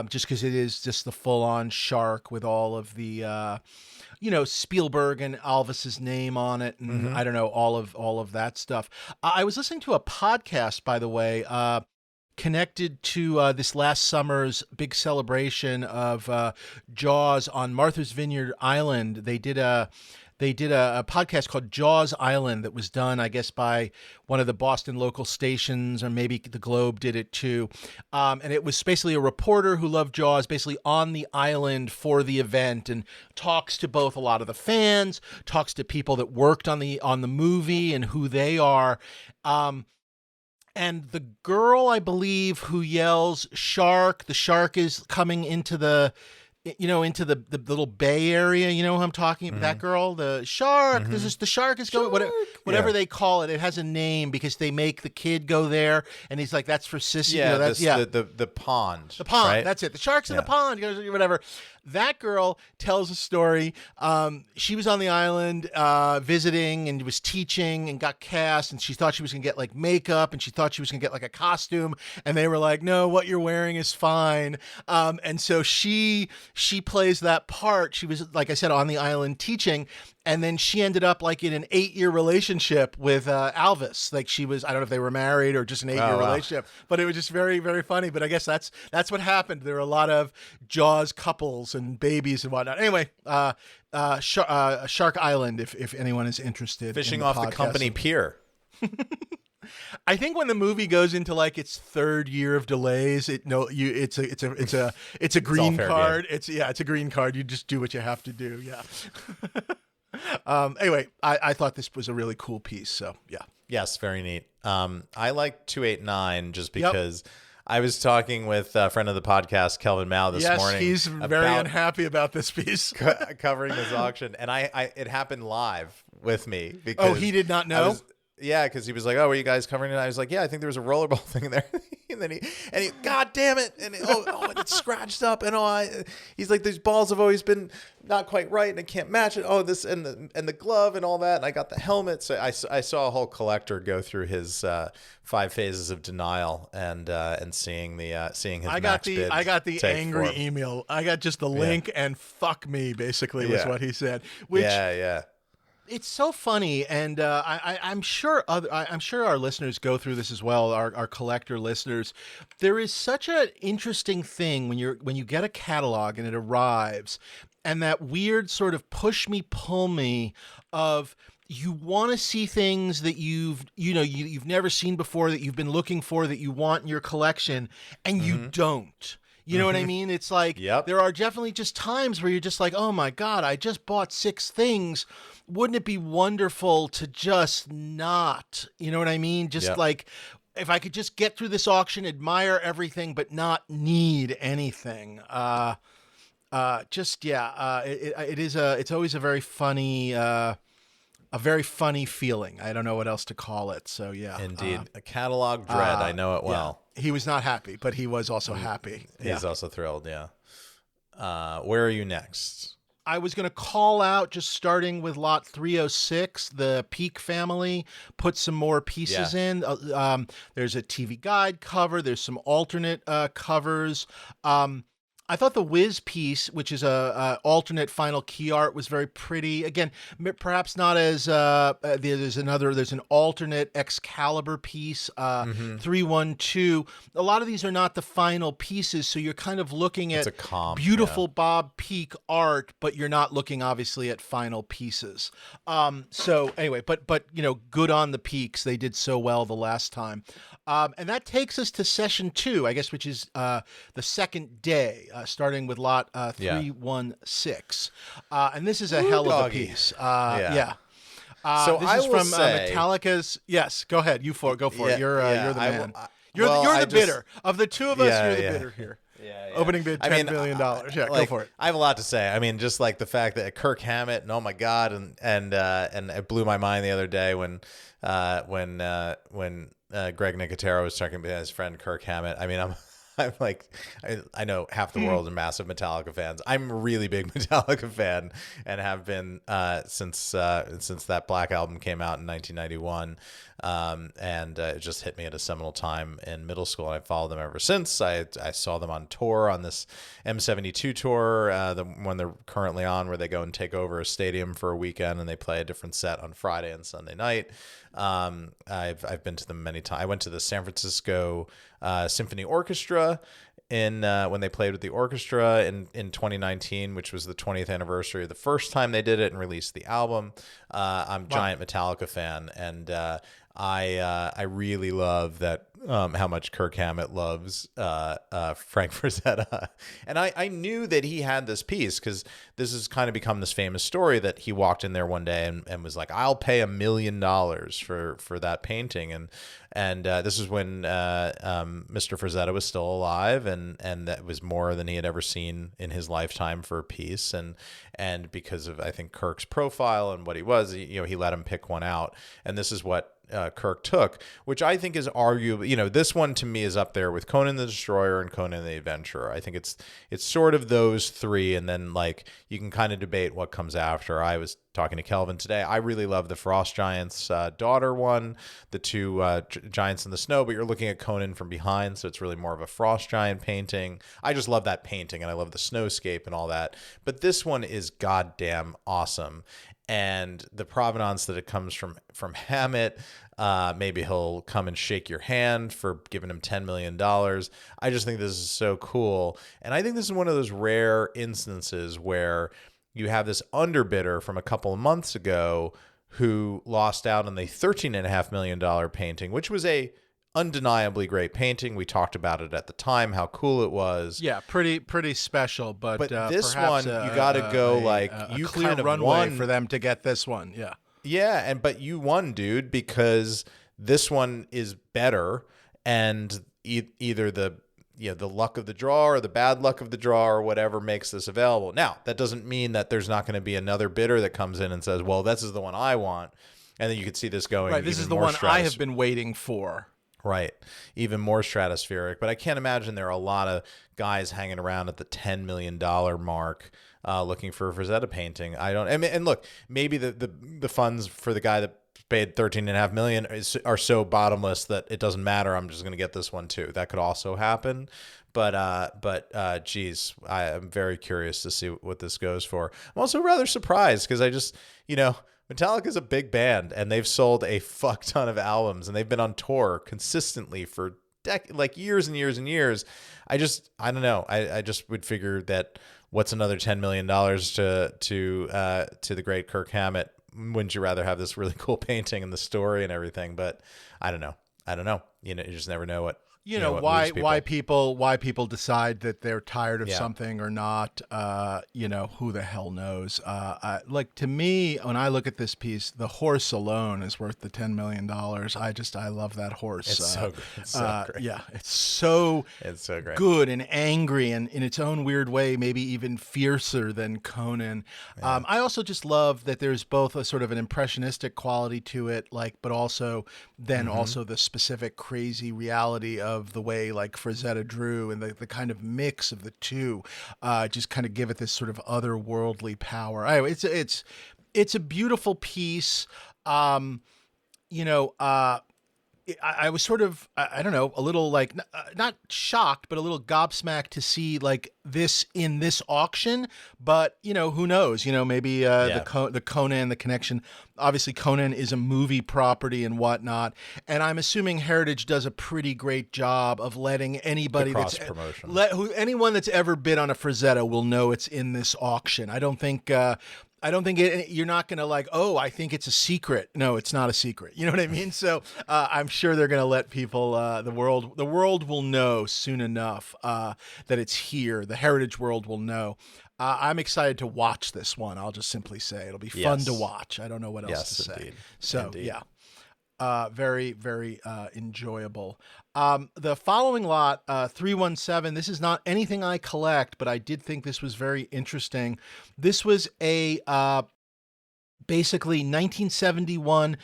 just because it is just the full-on shark with all of the Spielberg and Alvis's name on it, and I don't know, all of that stuff. I was listening to a podcast, by the way, connected to this last summer's big celebration of Jaws on Martha's Vineyard Island. They did a podcast called Jaws Island that was done, I guess, by one of the Boston local stations, or maybe the Globe did it too. And it was basically a reporter who loved Jaws, basically on the island for the event, and talks to both a lot of the fans, talks to people that worked on the movie and who they are. And the girl, I believe, who yells "shark," the shark is coming into the little bay area, you know who I'm talking about, that girl, the shark, the shark is going, whatever they call it. It has a name because they make the kid go there, and he's like, that's for sissy. Yeah, the pond. The pond, right? That's it. The shark's in the pond, whatever. That girl tells a story. She was on the island visiting and was teaching and got cast, and she thought she was going to get like makeup, and she thought she was going to get like a costume, and they were like, no, what you're wearing is fine. And so she plays that part. She was, like I said, on the island teaching, and then she ended up like in an 8-year relationship with Alvis. Like she was, I don't know if they were married or just an 8-year relationship, but it was just very, very funny. But I guess that's what happened. There were a lot of Jaws couples and babies and whatnot. Anyway, Shark Island, if anyone is interested. Fishing in off podcast. the company pier. I think when the movie goes into like its third year of delays, it's a green card. It's a green card. You just do what you have to do. Yeah. Anyway, I thought this was a really cool piece. So yeah. Yes, very neat. I like 289 just because I was talking with a friend of the podcast, Kelvin Mao, this morning. Yes, he's very unhappy about this piece. Covering this auction. And it happened live with me. Because he did not know? Yeah, because he was like, "Oh, were you guys covering it?" I was like, "Yeah, I think there was a rollerball thing in there." and then he, God damn it! And it's scratched up, and he's like, "These balls have always been not quite right, and I can't match it." Oh, this and the glove and all that, and I got the helmet. So I saw a whole collector go through his 5 phases of denial and seeing his max bid. I got the angry email. I got just the link and fuck me basically was what he said. Which, yeah. It's so funny, and I'm sure our listeners go through this as well. Our collector listeners, there is such an interesting thing when you get a catalog and it arrives, and that weird sort of push me pull me of you want to see things that you've never seen before, that you've been looking for, that you want in your collection, and you don't. You know what I mean? It's like there are definitely just times where you're just like, oh my God, I just bought 6 things. Wouldn't it be wonderful to just not, you know what I mean? Just like, if I could just get through this auction, admire everything, but not need anything. It's always a very funny feeling. I don't know what else to call it. So yeah. Indeed. A catalog dread. I know it well. Yeah. He was not happy, but he was also happy. He's also thrilled. Yeah. Where are you next? I was going to call out, just starting with lot 306, the Peak family, put some more pieces in. There's a TV Guide cover. There's some alternate covers. I thought the Wiz piece, which is a alternate final key art, was very pretty. Again, perhaps not as there's an alternate Excalibur piece, 312. A lot of these are not the final pieces, so you're kind of looking at beautiful Bob Peak art, but you're not looking obviously at final pieces. So anyway, but good on the Peaks. They did so well the last time. And that takes us to session 2, I guess, which is the second day, starting with lot 316. And this is a hell of a piece. So this is from Metallica's. Yes, go ahead. Go for it. You're the man. You're the bidder. Of the two of us, you're the bidder here. Yeah. Opening bid $10 million. Yeah, go for it. I have a lot to say. I mean, just like the fact that Kirk Hammett, and oh my God, and it blew my mind the other day when Greg Nicotero was talking about his friend Kirk Hammett. I mean, I'm like, I know half the world are massive Metallica fans. I'm a really big Metallica fan and have been since that Black Album came out in 1991. And it just hit me at a seminal time in middle school, and I followed them ever since. I saw them on tour on this M72 tour, the one they're currently on, where they go and take over a stadium for a weekend and they play a different set on Friday and Sunday night. I've been to them many times. I went to the San Francisco Symphony Orchestra when they played with the orchestra in 2019, which was the 20th anniversary of the first time they did it and released the album. I'm a giant Metallica fan, and I really love that how much Kirk Hammett loves Frank Frazetta. And I knew that he had this piece because this has kind of become this famous story that he walked in there one day and was like, I'll pay $1 million for that painting. And this is when Mr. Frazetta was still alive, and that was more than he had ever seen in his lifetime for a piece. And because of, I think, Kirk's profile and what he was, he let him pick one out. And this is what Kirk took, which I think is arguably, this one to me is up there with Conan the Destroyer and Conan the Adventurer. I think it's sort of those three, and then like you can kind of debate what comes after. I was talking to Kelvin today. I really love the Frost Giants daughter one, the two giants in the snow, but you're looking at Conan from behind, so it's really more of a Frost Giant painting. I just love that painting, and I love the snowscape and all that. But this one is goddamn awesome. And the provenance that it comes from Hammett, maybe he'll come and shake your hand for giving him $10 million. I just think this is so cool. And I think this is one of those rare instances where you have this underbidder from a couple of months ago who lost out on the $13.5 million painting, which was a undeniably great painting. We talked about it at the time, how cool it was. Yeah, pretty special. But this perhaps one, you got to go you clear kind of runway won for them to get this one. Yeah. Yeah, but you won, dude, because this one is better, and either the luck of the draw or the bad luck of the draw or whatever makes this available. Now, that doesn't mean that there's not going to be another bidder that comes in and says, "Well, this is the one I want," and then you could see this going. Right, this is the one I have been waiting for. Right, even more stratospheric. But I can't imagine there are a lot of guys hanging around at the $10 million mark. Looking for a Frazetta painting. And look, maybe the funds for the guy that paid $13.5 million are so bottomless that it doesn't matter. I'm just going to get this one too. That could also happen. But geez, I am very curious to see what this goes for. I'm also rather surprised because I just, Metallica is a big band and they've sold a fuck ton of albums and they've been on tour consistently for years and years and years. I don't know. I just would figure that what's another $10 million to the great Kirk Hammett? Wouldn't you rather have this really cool painting and the story and everything? But I don't know. You just never know what. Why people decide that they're tired of something or not. Who the hell knows? To me, when I look at this piece, the horse alone is worth the $10 million. I love that horse. It's so good. It's so great. Yeah, it's so great. Good and angry and in its own weird way, maybe even fiercer than Conan. Yeah. I also just love that there's both a sort of an impressionistic quality to it, but also also the specific crazy reality of the way Frazetta drew and the kind of mix of the two just kind of give it this sort of otherworldly power. Anyway, it's a beautiful piece. I was sort of, I don't know, a little not shocked, but a little gobsmacked to see this in this auction. But, who knows? Maybe the Conan, the connection. Obviously, Conan is a movie property and whatnot. And I'm assuming Heritage does a pretty great job of letting anybody anyone that's ever bid on a Frazetta will know it's in this auction. I don't think you're not going to I think it's a secret. No, it's not a secret. You know what I mean? So I'm sure they're going to let people, the world will know soon enough that it's here. The Heritage world will know. I'm excited to watch this one. I'll just simply say it'll be fun to watch. I don't know what else to say. Indeed. So yeah. Very, very enjoyable. The following lot, 317, this is not anything I collect, but I did think this was very interesting. This was a basically 1971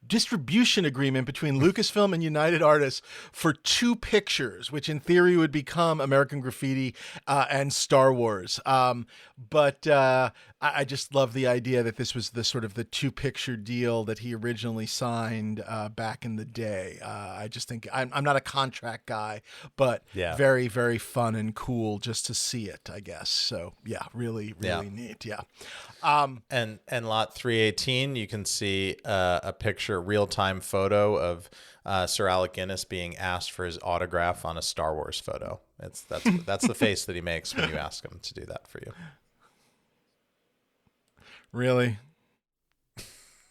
distribution agreement between Lucasfilm and United Artists for 2 pictures, which in theory would become American Graffiti and Star Wars. But I just love the idea that this was the sort of the 2-picture deal that he originally signed back in the day. I just think I'm not a contract guy, but very, very fun and cool just to see it, I guess. So yeah, really, really neat. Yeah. And lot 318, you can see a picture, real-time photo of Sir Alec Guinness being asked for his autograph on a Star Wars photo. That's the face that he makes when you ask him to do that for you. Really?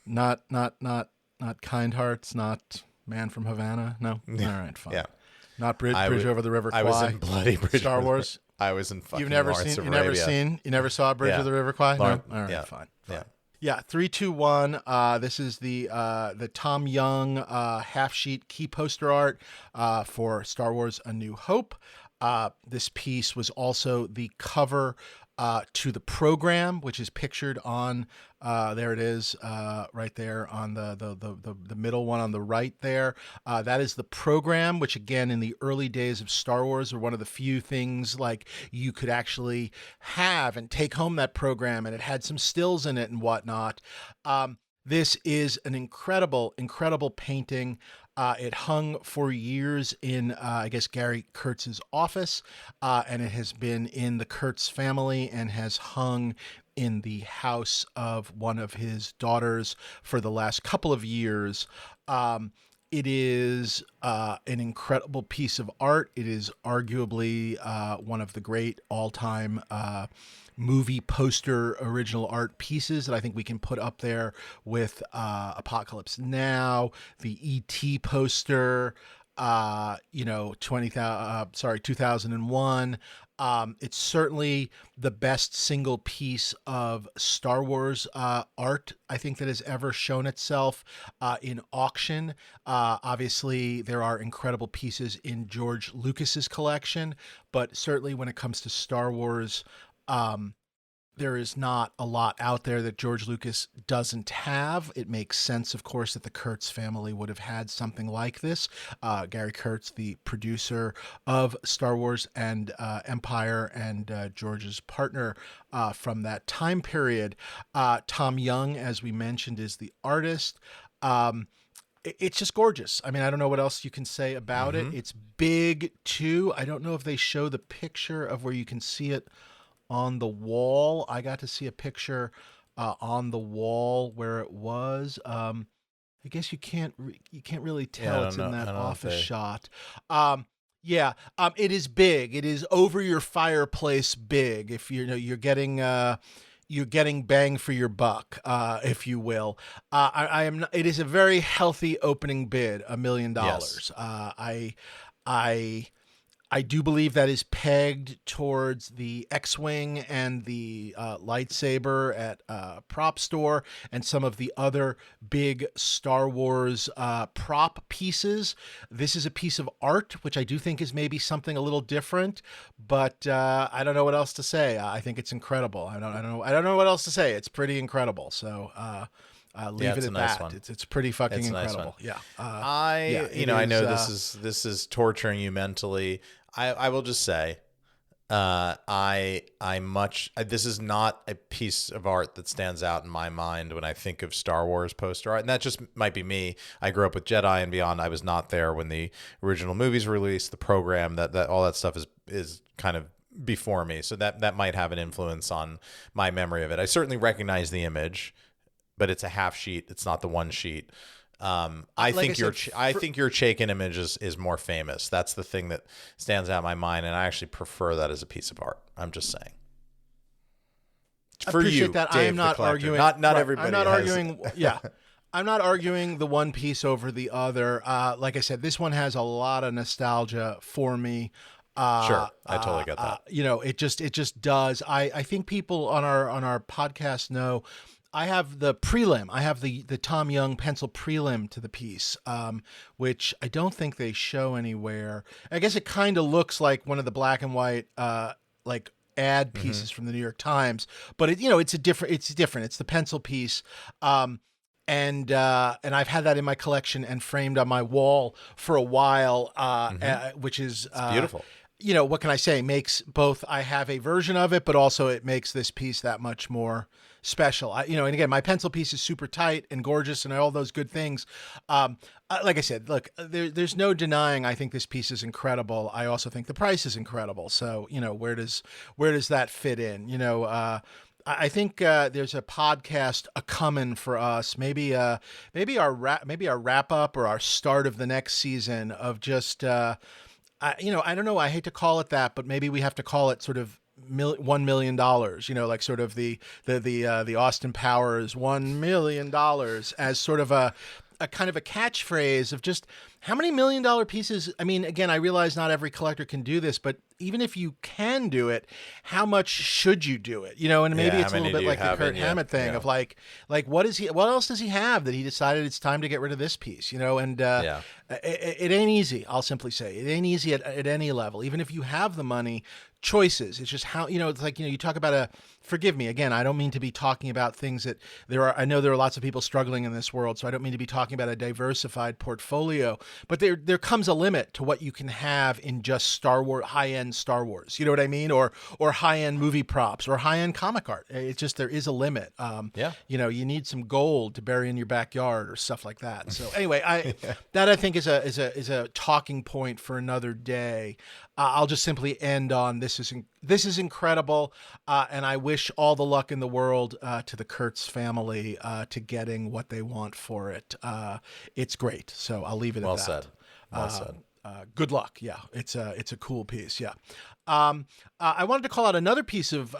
Not Kind Hearts, not Man from Havana? No? All right, fine. Yeah. Not Bridge over the River Kwai? I was in Bloody Bridge. Star Wars? I was in fucking You've never Lawrence seen, of you Arabia. never saw Bridge of the River Kwai? No? All right, fine. Yeah, 321. This is the Tom Jung half sheet key poster art for Star Wars: A New Hope. This piece was also the cover to the program, which is pictured on there it is right there on the middle one on the right there. That is the program, which again in the early days of Star Wars are one of the few things you could actually have and take home that program, and it had some stills in it and whatnot. This is an incredible painting. It hung for years in, I guess, Gary Kurtz's office, and it has been in the Kurtz family and has hung in the house of one of his daughters for the last couple of years. It is an incredible piece of art. It is arguably one of the great all-time movie poster original art pieces that I think we can put up there with Apocalypse Now, the E.T. poster, 2001. It's certainly the best single piece of Star Wars art, I think, that has ever shown itself in auction. Obviously, there are incredible pieces in George Lucas's collection, but certainly when it comes to Star Wars, there is not a lot out there that George Lucas doesn't have. It makes sense, of course, that the Kurtz family would have had something like this. Gary Kurtz, the producer of Star Wars and Empire, and George's partner from that time period. Tom Jung, as we mentioned, is the artist. It's just gorgeous. I mean, I don't know what else you can say about it. It's big, too. I don't know if they show the picture of where you can see it on the wall. I got to see a picture on the wall where it was. I guess you can't really tell. It's in that office shot. It is big. It is over your fireplace big. If you're getting bang for your buck, if you will. It is a very healthy opening bid, $1 million. Yes. I do believe that is pegged towards the X-Wing and the lightsaber at Prop Store and some of the other big Star Wars prop pieces. This is a piece of art, which I do think is maybe something a little different, but I don't know what else to say. I think it's incredible. I don't know what else to say. It's pretty incredible. So leave it at that. One. It's pretty fucking incredible. Nice. Yeah. I know this is torturing you mentally. I will just say, this is not a piece of art that stands out in my mind when I think of Star Wars poster art, and that just might be me. I grew up with Jedi and Beyond. I was not there when the original movies were released. The program, that all that stuff is kind of before me, so that might have an influence on my memory of it. I certainly recognize the image, but it's a half sheet. It's not the one sheet. I think your Chaykin image is more famous. That's the thing that stands out in my mind, and I actually prefer that as a piece of art. I'm just saying. For you, that. Dave, I am not arguing. Not everybody. I'm not arguing. Yeah, I'm not arguing the one piece over the other. Like I said, this one has a lot of nostalgia for me. Sure, I totally get that. It just does. I think people on our podcast know. I have the prelim. I have the Tom Jung pencil prelim to the piece, which I don't think they show anywhere. I guess it kind of looks like one of the black and white like ad pieces from the New York Times, but it's different. It's the pencil piece. And I've had that in my collection and framed on my wall for a while, which is beautiful. What can I say? Makes both. I have a version of it, but also it makes this piece that much more special. And again, my pencil piece is super tight and gorgeous and all those good things. Like I said, look, there's no denying. I think this piece is incredible. I also think the price is incredible. So where does that fit in? I think there's a podcast coming for us. Maybe our wrap up or our start of the next season of just. I don't know. I hate to call it that, but maybe we have to call it sort of $1 million, like sort of the Austin Powers $1 million as sort of a kind of a catchphrase of just how many $1 million pieces. I mean, again, I realize not every collector can do this, but even if you can do it, how much should you do it? And maybe it's a little bit like the Kurt Hammett thing of like what else does he have that he decided it's time to get rid of this piece, and it ain't easy. I'll simply say it ain't easy at any level, even if you have the money. Choices. It's just how, it's like, you talk about forgive me, again, I don't mean to be talking about things that I know there are lots of people struggling in this world, so I don't mean to be talking about a diversified portfolio, but there comes a limit to what you can have in just Star Wars, high-end Star Wars. You know what I mean? Or high-end movie props or high-end comic art. It's just, there is a limit. You know, you need some gold to bury in your backyard or stuff like that. So anyway, that I think is a talking point for another day. I'll just simply end on this is incredible, and I wish all the luck in the world to the Kurtz family to getting what they want for it. It's great, so I'll leave it at that. Well said. Good luck. Yeah, it's a cool piece. Yeah. I wanted to call out another piece of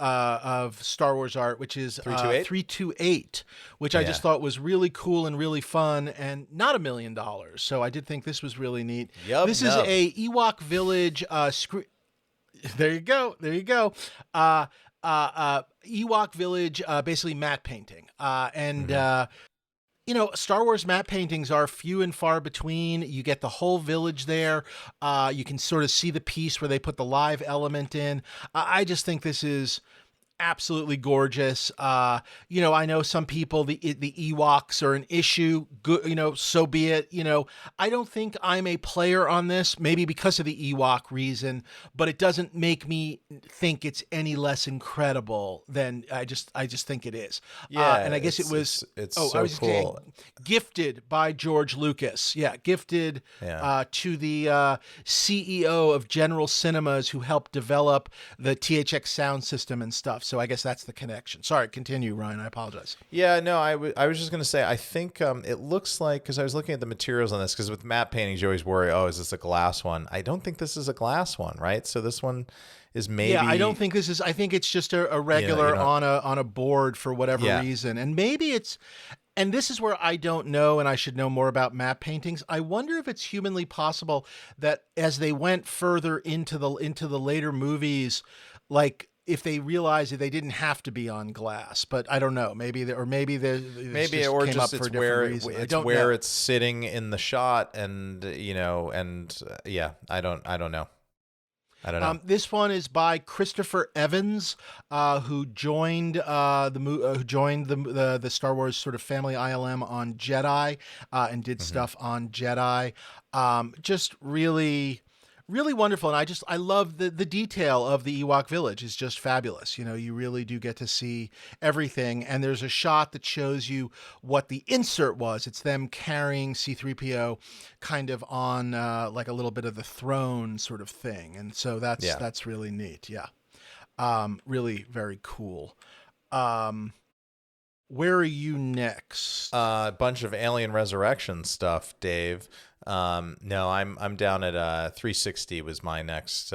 Star Wars art, which is 328, which I just thought was really cool and really fun, and not $1 million. So I did think this was really neat. This is a Ewok Village There you go. Ewok Village, basically matte painting, you know, Star Wars matte paintings are few and far between. You get the whole village there. You can sort of see the piece where they put the live element in. I just think this is absolutely gorgeous. You know, I know some people, the Ewoks are an issue. Good, you know, so be it. You know, I don't think I'm a player on this, maybe because of the Ewok reason, but it doesn't make me think it's any less incredible than I just think it is. Yeah, and I guess it was. It's so cool. Gifted by George Lucas. Yeah, gifted to the CEO of General Cinemas, who helped develop the THX sound system and stuff. So I guess that's the connection. Sorry, continue, Ryan. I apologize. Yeah, no, I was just going to say, I think it looks like, because I was looking at the materials on this, because with matte paintings, you always worry, oh, is this a glass one? I don't think this is a glass one, right? So this one is maybe... Yeah, I don't think this is... I think it's just a regular on a board for whatever reason. And maybe it's... And this is where I don't know, and I should know more about matte paintings. I wonder if it's humanly possible that as they went further into the later movies, like, if they realized that they didn't have to be on glass, but I don't know. Maybe it's where it's sitting in the shot, and you know, and I don't know. This one is by Christopher Evans, who joined the Star Wars sort of family ILM on Jedi, and did stuff on Jedi. Just really, really wonderful. And I love the detail of the Ewok village is just fabulous. You know, you really do get to see everything. And there's a shot that shows you what the insert was. It's them carrying C-3PO kind of on like a little bit of the throne sort of thing. And so that's really neat. Yeah. Really very cool. Where are you next? A bunch of Alien Resurrection stuff, Dave. No, I'm down at 360 was my next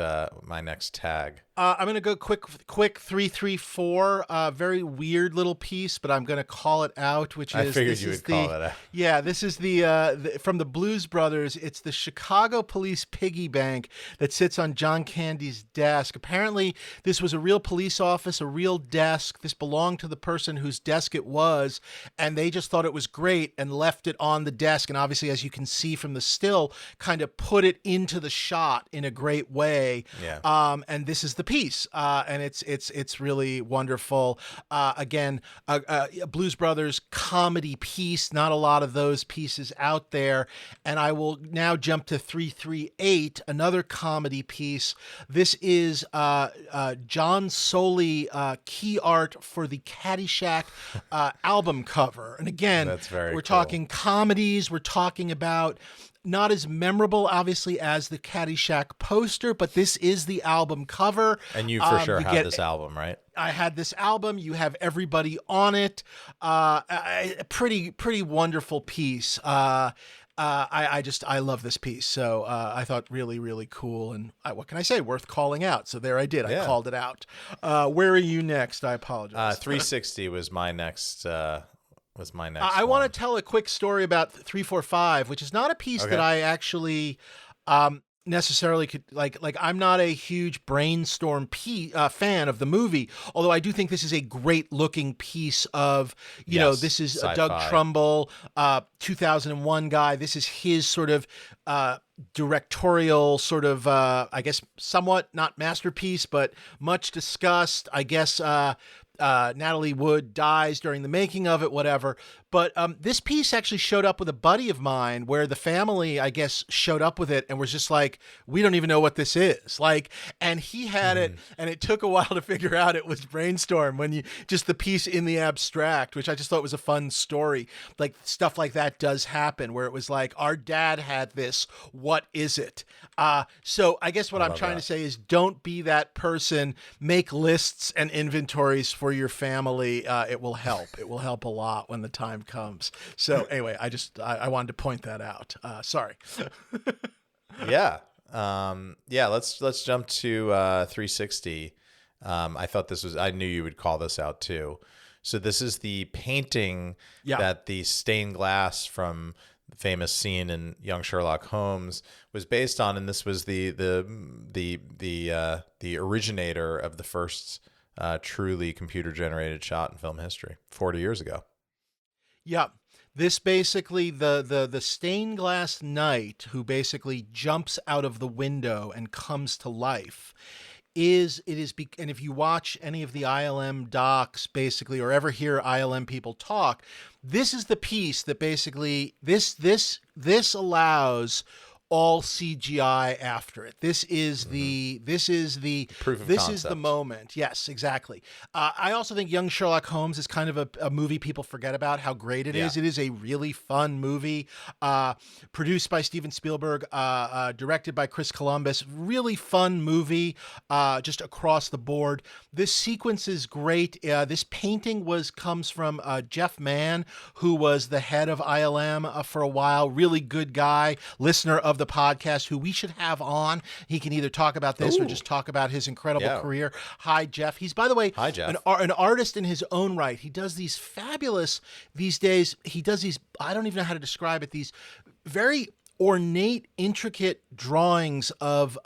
tag. I'm going to go quick 334, very weird little piece, but I'm going to call it out, which is... I figured you would call it out. Yeah, this is the from the Blues Brothers. It's the Chicago Police piggy bank that sits on John Candy's desk. Apparently, this was a real police office, a real desk. This belonged to the person whose desk it was, and they just thought it was great and left it on the desk. And obviously, as you can see from the still, kind of put it into the shot in a great way. Yeah. And this is the piece, and it's really wonderful. Again, a Blues Brothers comedy piece. Not a lot of those pieces out there. And I will now jump to 338, another comedy piece. This is John Soley key art for the Caddyshack album cover. And again, that's very we're cool. Talking comedies. We're talking about not as memorable, obviously, as the Caddyshack poster, but this is the album cover. And you for sure had this album, right? I had this album. You have everybody on it. Pretty wonderful piece. I love this piece. So I thought really, really cool. And what can I say? Worth calling out. So there I did. I called it out. Where are you next? I apologize. 360 was my next... I want to tell a quick story about 345, which is not a piece that I actually necessarily could like. I'm not a huge Brainstorm fan of the movie, although I do think this is a great looking piece of, you know, this is Doug Trumbull, 2001 guy. This is his sort of directorial sort of, I guess, somewhat not masterpiece, but much discussed. I guess Natalie Wood dies during the making of it, whatever. But this piece actually showed up with a buddy of mine where the family, I guess, showed up with it and was just like, we don't even know what this is. Like, and he had it, and it took a while to figure out it was Brainstorm when you just the piece in the abstract, which I just thought was a fun story. Like stuff like that does happen where it was like, our dad had this. What is it? So I guess what I'm trying to say is don't be that person. Make lists and inventories for your family. It will help. It will help a lot when the time comes. So anyway, I wanted to point that out. Sorry. Yeah. Let's jump to 360. I knew you would call this out too. So this is the painting that the stained glass from the famous scene in Young Sherlock Holmes was based on, and this was the originator of the first truly computer generated shot in film history 40 years ago. Yeah. This basically, the stained glass knight who basically jumps out of the window and comes to life and if you watch any of the ILM docs basically, or ever hear ILM people talk, this is the piece that basically, this allows all CGI after it. This is the proof of this concept. is the moment. Yes, exactly. I also think Young Sherlock Holmes is kind of a movie people forget about how great it is. It is a really fun movie, produced by Steven Spielberg, directed by Chris Columbus. Really fun movie, just across the board. This sequence is great. This painting comes from Jeff Mann, who was the head of ILM for a while. Really good guy, listener of the podcast, who we should have on. He can either talk about this or just talk about his incredible career. Hi, Jeff. He's, by the way, an artist in his own right. He does these fabulous, these days, I don't even know how to describe it, these very ornate, intricate drawings of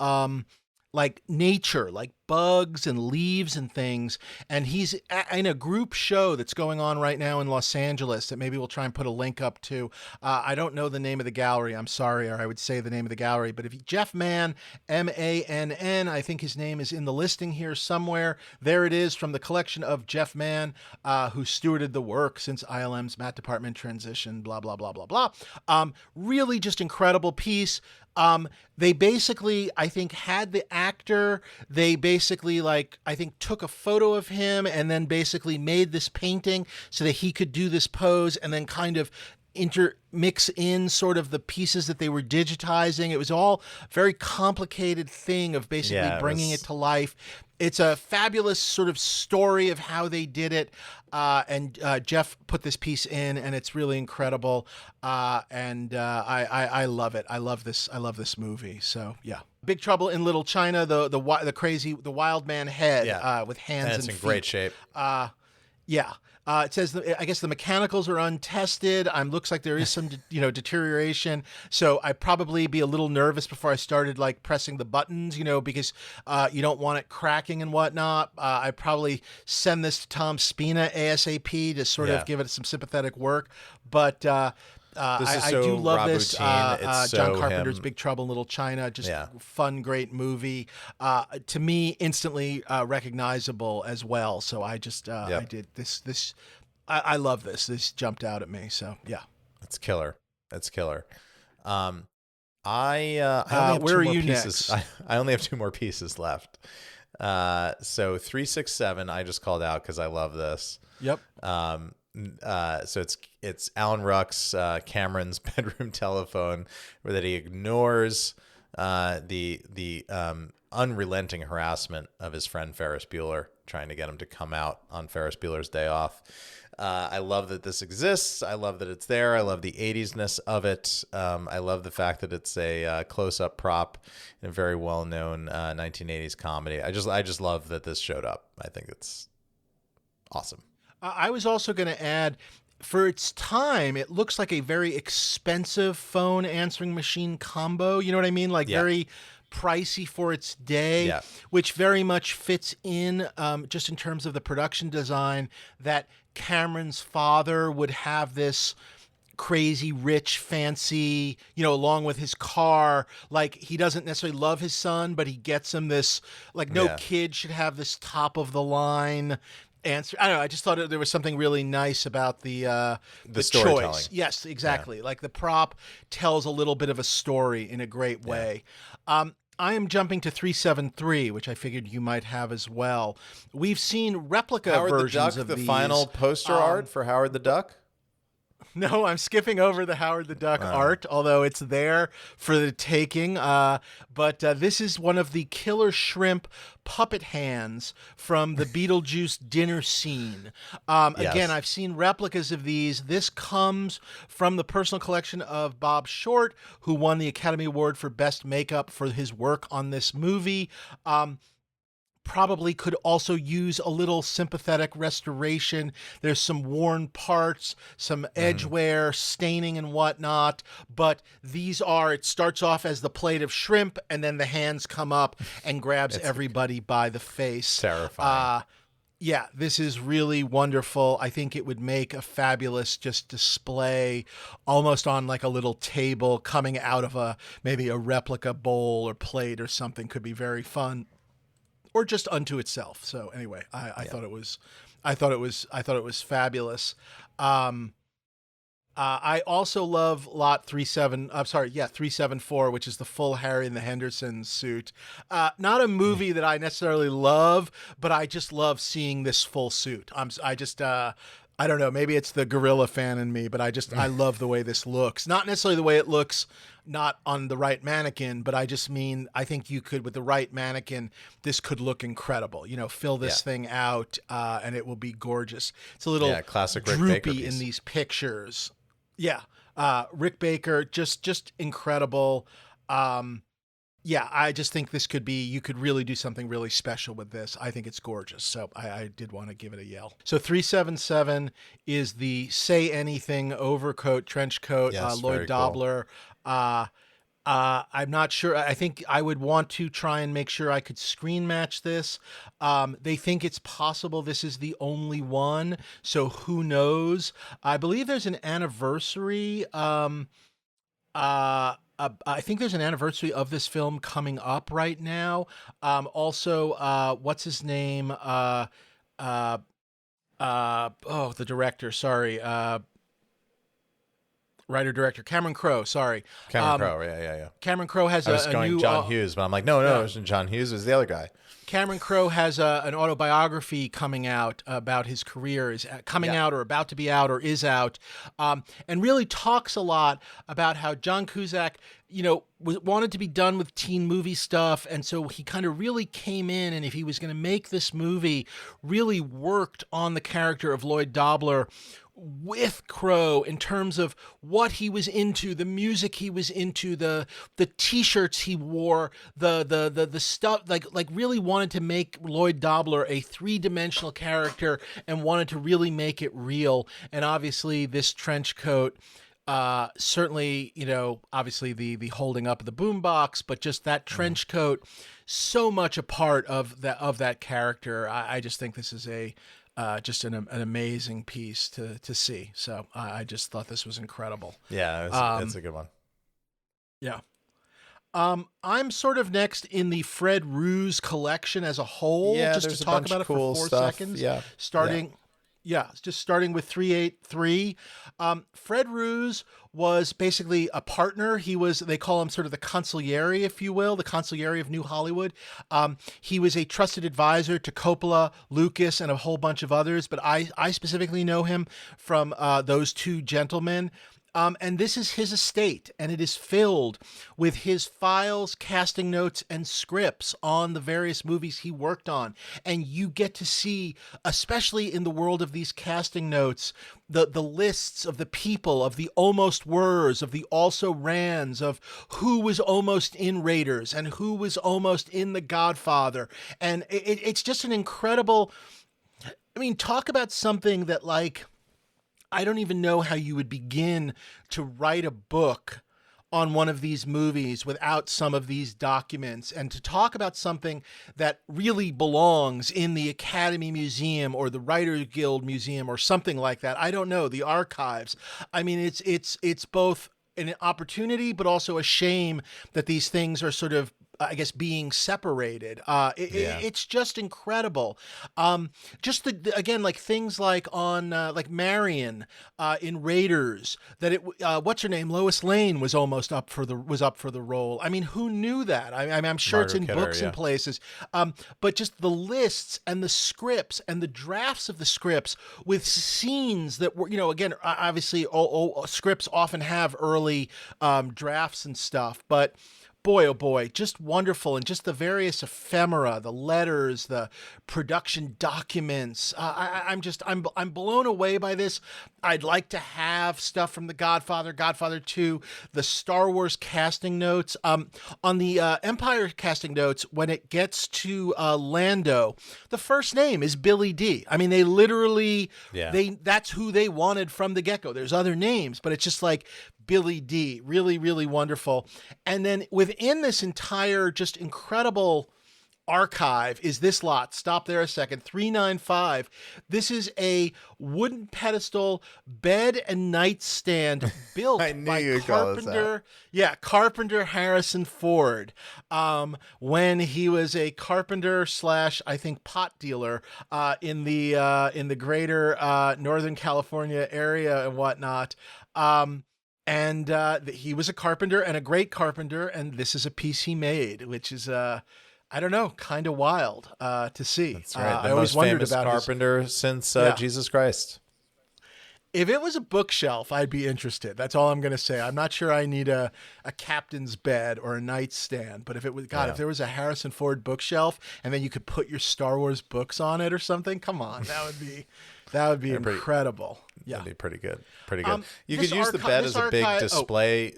like nature, like bugs and leaves and things. And he's in a group show that's going on right now in Los Angeles that maybe we'll try and put a link up to. I don't know the name of the gallery. I'm sorry, or I would say the name of the gallery. But if Jeff Mann, Mann, I think his name is in the listing here somewhere. There it is, from the collection of Jeff Mann, who stewarded the work since ILM's Matte Department transition, blah, blah, blah, blah, blah. Really just incredible piece. They basically, I think, had the actor, they basically, like, I think took a photo of him and then basically made this painting so that he could do this pose and then kind of intermix in sort of the pieces that they were digitizing. It was all a very complicated thing of basically bringing it to life. It's a fabulous sort of story of how they did it. And Jeff put this piece in, and it's really incredible. I love it. I love this movie. So yeah. Big Trouble in Little China, the wild man head with hands and feet. It's in great shape. It says, I guess the mechanicals are untested. Looks like there is some, deterioration. So I'd probably be a little nervous before I started like pressing the buttons, because you don't want it cracking and whatnot. I'd probably send this to Tom Spina ASAP to sort of give it some sympathetic work. But I do love this. John Carpenter's Big Trouble in Little China, just fun, great movie. To me, instantly recognizable as well. So I just I did this. I love this. This jumped out at me. So yeah, it's killer. It's killer. I only have where two are you pieces. next? I only have two more pieces left. So 367, I just called out because I love this. Yep. So it's Alan Ruck's Cameron's bedroom telephone, where that he ignores the unrelenting harassment of his friend Ferris Bueller, trying to get him to come out on Ferris Bueller's day off. I love that this exists. I love that it's there. I love the 80s-ness of it. I love the fact that it's a close-up prop in a very well-known 1980s comedy. I just love that this showed up. I think it's awesome. I was also going to add, for its time, it looks like a very expensive phone answering machine combo. You know what I mean? Like very pricey for its day, which very much fits in just in terms of the production design, that Cameron's father would have this crazy, rich, fancy, along with his car. Like, he doesn't necessarily love his son, but he gets him this, like, no kid should have this top of the line answer. I don't know. I just thought there was something really nice about the storytelling. choice. Yes, exactly. Yeah. Like the prop tells a little bit of a story in a great way. Yeah. I am jumping to 373, which I figured you might have as well. We've seen replica versions of the these. Final poster art for Howard the Duck. No, I'm skipping over the Howard the Duck art, although it's there for the taking. But this is one of the killer shrimp puppet hands from the Beetlejuice dinner scene. Yes. Again, I've seen replicas of these. This comes from the personal collection of Bob Short, who won the Academy Award for Best Makeup for his work on this movie. Probably could also use a little sympathetic restoration. There's some worn parts, some edge wear, staining and whatnot, but it starts off as the plate of shrimp and then the hands come up and grabs everybody by the face. Terrifying. Yeah, this is really wonderful. I think it would make a fabulous just display almost on like a little table coming out of maybe a replica bowl or plate or something. Could be very fun. Or just unto itself. So anyway, I thought it was fabulous. I also love lot 374, which is the full Harry and the Hendersons suit. Not a movie that I necessarily love, but I just love seeing this full suit. I don't know, maybe it's the gorilla fan in me, but I love the way this looks. Not necessarily the way it looks not on the right mannequin, but I just mean, I think you could, with the right mannequin, this could look incredible. Fill this thing out, and it will be gorgeous. It's a little classic droopy Rick Baker piece in these pictures. Yeah. Rick Baker, just incredible. I just think this you could really do something really special with this. I think it's gorgeous. So I did want to give it a yell. So 377 is the Say Anything overcoat, trench coat, Lloyd Dobler. Cool. I'm not sure. I think I would want to try and make sure I could screen match this. They think it's possible this is the only one. So who knows? I believe there's an anniversary. I think there's an anniversary of this film coming up right now. Also, what's his name? The director. Sorry. Writer-director Cameron Crowe. Sorry. Cameron Crowe. Yeah. Cameron Crowe has I was going John Hughes, but I'm like, no, it wasn't John Hughes. It was the other guy. Cameron Crowe has an autobiography coming out about his career, is coming out or about to be out or is out, and really talks a lot about how John Cusack, wanted to be done with teen movie stuff, and so he kind of really came in, and if he was going to make this movie, really worked on the character of Lloyd Dobler with Crowe in terms of what he was into, the music he was into, the t-shirts he wore, the stuff, like really wanted to make Lloyd Dobler a three-dimensional character and wanted to really make it real. And obviously this trench coat, certainly, obviously the holding up of the boombox, but just that trench coat, so much a part of that character. I just think this is just an amazing piece to see. So I just thought this was incredible. Yeah, that's a good one. Yeah. I'm sort of next in the Fred Roos collection as a whole, just to talk about it for 4 seconds. Yeah. Starting with 383. Fred Roos was basically a partner. They call him sort of the consigliere, if you will, the consigliere of New Hollywood. He was a trusted advisor to Coppola, Lucas, and a whole bunch of others, but I specifically know him from those two gentlemen. And this is his estate, and it is filled with his files, casting notes, and scripts on the various movies he worked on. And you get to see, especially in the world of these casting notes, the lists of the people, of the almost weres, of the also rans, of who was almost in Raiders and who was almost in The Godfather. And it's just an incredible, talk about something that, I don't even know how you would begin to write a book on one of these movies without some of these documents, and to talk about something that really belongs in the Academy Museum or the Writers Guild Museum or something like that. I don't know, the archives. It's both an opportunity, but also a shame that these things are sort of I guess, being separated. It's just incredible. Just again, like things like on like Marion in Raiders, that what's her name, Lois Lane was almost up for the role. I mean, who knew that? I'm sure it's in Margaret Kidder, books and places. But just the lists and the scripts and the drafts of the scripts with scenes that were, again, obviously all scripts often have early drafts and stuff, but boy, oh boy, just wonderful. And just the various ephemera, the letters, the production documents. I'm blown away by this. I'd like to have stuff from The Godfather, Godfather 2, the Star Wars casting notes. On the Empire casting notes, when it gets to Lando, the first name is Billy D. I mean, they literally, that's who they wanted from the get-go. There's other names, but it's just like Billy D. Really, really wonderful. And then within this entire just incredible archive is this lot. Stop there a second. 395. This is a wooden pedestal bed and nightstand built by Carpenter. Yeah, Carpenter Harrison Ford. When he was a carpenter / I think pot dealer in the greater Northern California area and whatnot. And he was a carpenter and a great carpenter, and this is a piece he made, which is I don't know, kind of wild to see. That's right. I always wondered about carpenter since Jesus Christ. If it was a bookshelf, I'd be interested. That's all I'm going to say. I'm not sure I need a captain's bed or a nightstand, but if it was, if there was a Harrison Ford bookshelf and then you could put your Star Wars books on it or something, come on, that would be incredible. That'd be pretty good. Pretty good. You could use the bed as a big display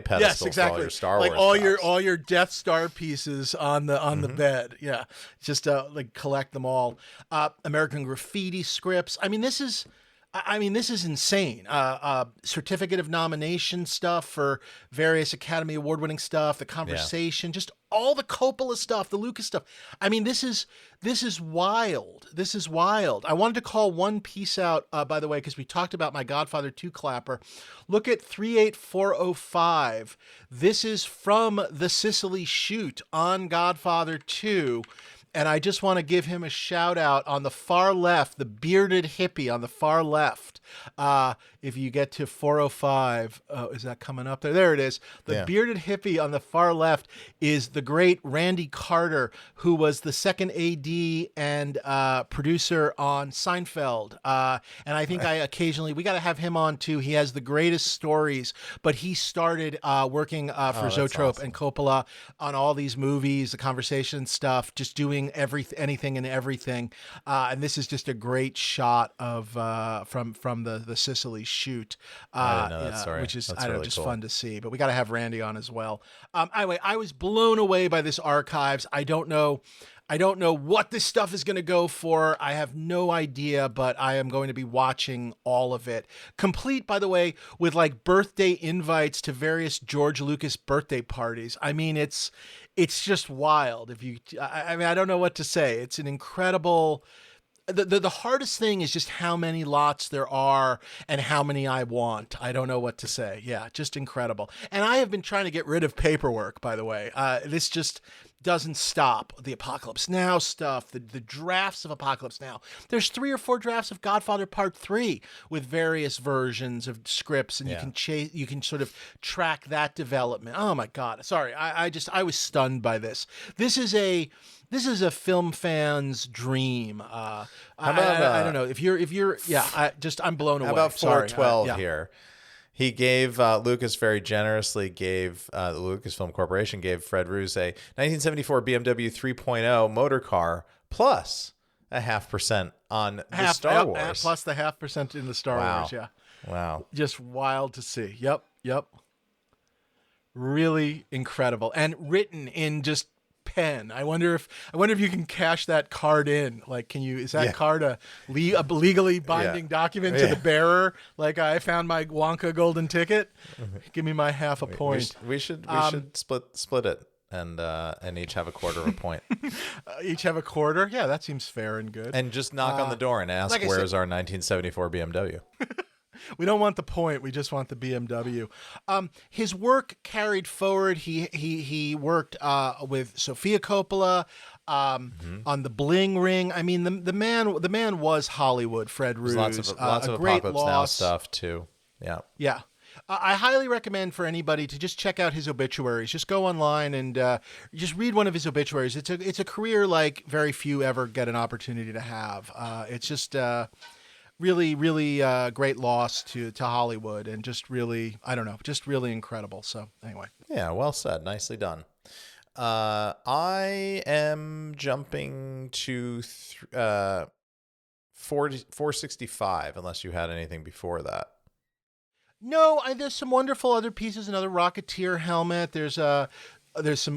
pedestal. Yes, exactly. For all your Star Wars all your Death Star pieces on the bed. Yeah, just like collect them all. American Graffiti scripts. I mean, this is insane. Certificate of nomination stuff for various Academy Award winning stuff, the conversation, just all the Coppola stuff, the Lucas stuff. I mean, this is wild. This is wild. I wanted to call one piece out, by the way, because we talked about my Godfather 2 clapper. Look at 38405. This is from the Sicily shoot on Godfather 2. And I just want to give him a shout out on the far left, the bearded hippie on the far left. If you get to 405, is that coming up there? There it is. The bearded hippie on the far left is the great Randy Carter, who was the second AD and producer on Seinfeld. And I think we got to have him on too. He has the greatest stories, but he started working for Zoetrope and Coppola on all these movies, the conversation stuff, just doing anything and everything. And this is just a great shot of from the Sicily shoot, I didn't know that story. Which is That's really just cool. fun to see. But we got to have Randy on as well. Anyway, I was blown away by this archives. I don't know what this stuff is going to go for. I have no idea, but I am going to be watching all of it. Complete, by the way, with like birthday invites to various George Lucas birthday parties. I mean, it's just wild. I don't know what to say. It's an incredible. The hardest thing is just how many lots there are and how many I want. I don't know what to say. Yeah, just incredible. And I have been trying to get rid of paperwork, by the way. This just doesn't stop. The Apocalypse Now stuff, the drafts of Apocalypse Now. There's 3 or 4 drafts of Godfather Part 3 with various versions of scripts, and you can sort of track that development. Oh my God. Sorry. I was stunned by this. This is a film fan's dream. How about, I don't know if you're I'm blown away. How about 412 Sorry. here? He gave Lucas very generously gave the Lucasfilm Corporation gave Fred Roos a 1974 BMW 3.0 motor car plus a 0.5% on the Star Wars. Plus the 0.5% in the Star Wars. Yeah. Wow. Just wild to see. Yep. Really incredible, and written in just pen. I wonder if you can cash that card in. Like, is that card a legally binding document to the bearer? Like, I found my Wonka golden ticket. Give me my half a point. We should split it and each have a quarter of a point. Each have a quarter. Yeah, that seems fair and good. And just knock on the door and ask, "Where's our 1974 BMW?" We don't want the point. We just want the BMW. His work carried forward. He worked with Sofia Coppola on the Bling Ring. I mean, the man was Hollywood. Fred Roos. There's lots of great Apocalypse loss. Now stuff too. Yeah. Yeah. I highly recommend for anybody to just check out his obituaries. Just go online and just read one of his obituaries. It's a career like very few ever get an opportunity to have. It's just really, really great loss to Hollywood, and just really, I don't know, just really incredible. So anyway. Yeah, well said. Nicely done. I am jumping to 465, unless you had anything before that. No, there's some wonderful other pieces. Another Rocketeer helmet. There's some.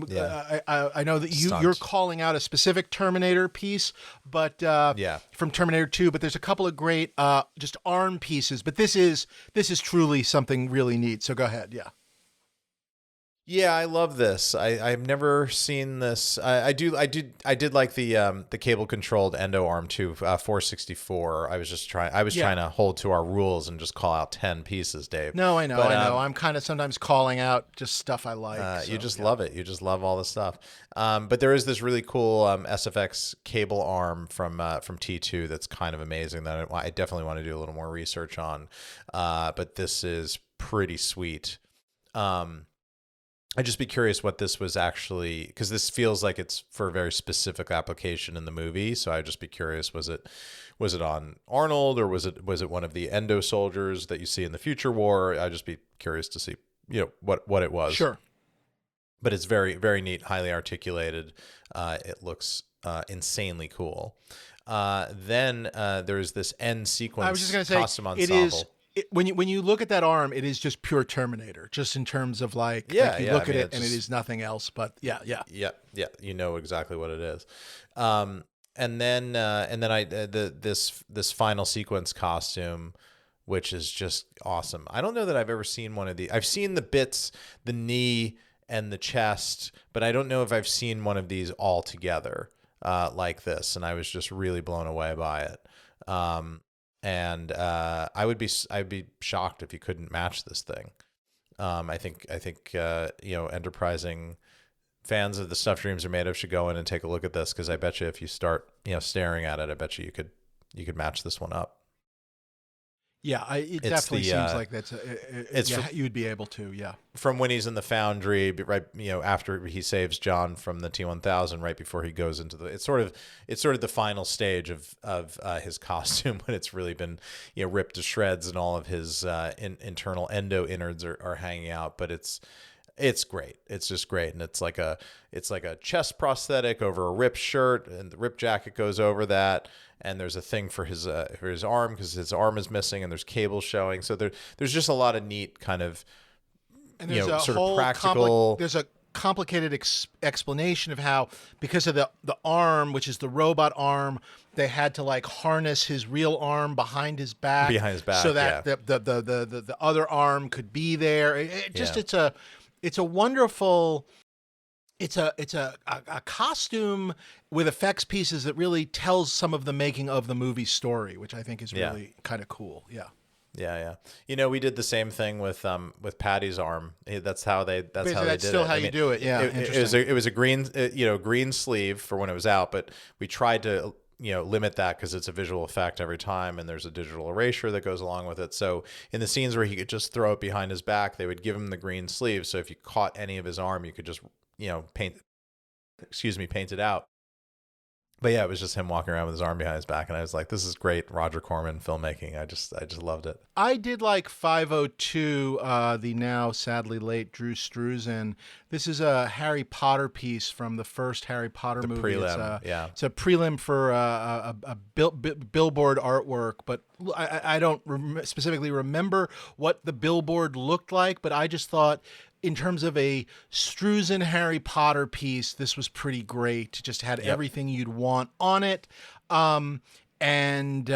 Yeah. I know that you're calling out a specific Terminator piece, but from Terminator 2. But there's a couple of great just arm pieces. But this is truly something really neat. So go ahead. Yeah. Yeah, I love this. I've never seen this. I did like the cable controlled endo arm too. 464. I was trying to hold to our rules and just call out 10 pieces, Dave. No, I know. I'm kind of sometimes calling out just stuff I like. You just love it. You just love all the stuff. But there is this really cool SFX cable arm from T2 that's kind of amazing that I definitely want to do a little more research on. But this is pretty sweet. I'd just be curious what this was actually, because this feels like it's for a very specific application in the movie. So I'd just be curious, was it on Arnold, or was it one of the endo soldiers that you see in the Future War? I'd just be curious to see, what it was. Sure. But it's very, very neat, highly articulated. It looks insanely cool. Then there's this end sequence. I was just going to say, ensemble. it is. When you look at that arm, it is just pure Terminator, just in terms of you look at it and it is nothing else. But yeah, you know exactly what it is. And then this final sequence costume, which is just awesome. I don't know that I've ever seen one of these. I've seen the bits, the knee and the chest, but I don't know if I've seen one of these all together like this. And I was just really blown away by it. And I'd be shocked if you couldn't match this thing. I think enterprising fans of the Stuff Dreams Are Made Of should go in and take a look at this, because I bet you if you start staring at it, I bet you could match this one up. Yeah, it definitely seems like that's you would be able to. Yeah, from when he's in the foundry, right? After he saves John from the T-1000, right before he goes into it's sort of the final stage of his costume, when it's really been ripped to shreds and all of his internal endo innards are hanging out. But it's great. It's just great, and it's like a chest prosthetic over a ripped shirt, and the ripped jacket goes over that. And there's a thing for his arm, because his arm is missing, and there's cables showing. So there's just a lot of neat kind of, and there's sort of practical. There's a complicated explanation of how, because of the arm, which is the robot arm, they had to harness his real arm behind his back, so that the other arm could be there. It's a wonderful. It's a costume with effects pieces that really tells some of the making of the movie story, which I think is really kind of cool. Yeah. Yeah. We did the same thing with Patty's arm. That's how they did it. That's still how you do it. Yeah. It was a green, green sleeve for when it was out, but we tried to, limit that because it's a visual effect every time, and there's a digital erasure that goes along with it. So in the scenes where he could just throw it behind his back, they would give him the green sleeve. So if you caught any of his arm, you could just paint it out. But yeah, it was just him walking around with his arm behind his back, and I was like, this is great Roger Corman filmmaking. I just loved it. I did like 502, the now sadly late Drew Struzan. This is a Harry Potter piece from the first Harry Potter movie. Prelim, it's a prelim for a billboard artwork, but I don't specifically remember what the billboard looked like, but I just thought, in terms of a Struzan Harry Potter piece, this was pretty great. Just had everything you'd want on it. Again, one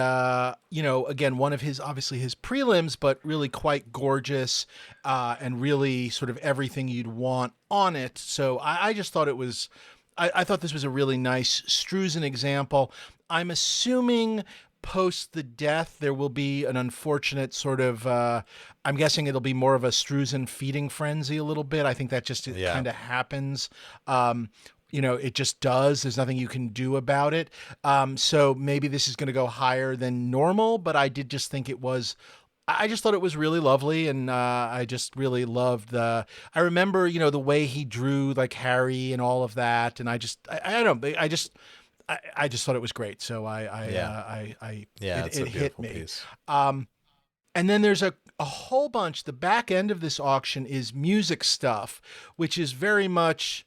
of his prelims, but really quite gorgeous, and really sort of everything you'd want on it. So I just thought I thought this was a really nice Struzan example. I'm assuming post the death, there will be an unfortunate sort of, I'm guessing it'll be more of a Struzen feeding frenzy a little bit. I think that just kind of happens. It just does. There's nothing you can do about it. So maybe this is going to go higher than normal, but I did just think I just thought it was really lovely, and I just really loved I remember, the way he drew like Harry and all of that, and I just thought it was great. So it hit me. Piece. And then there's a whole bunch. The back end of this auction is music stuff, which is very much,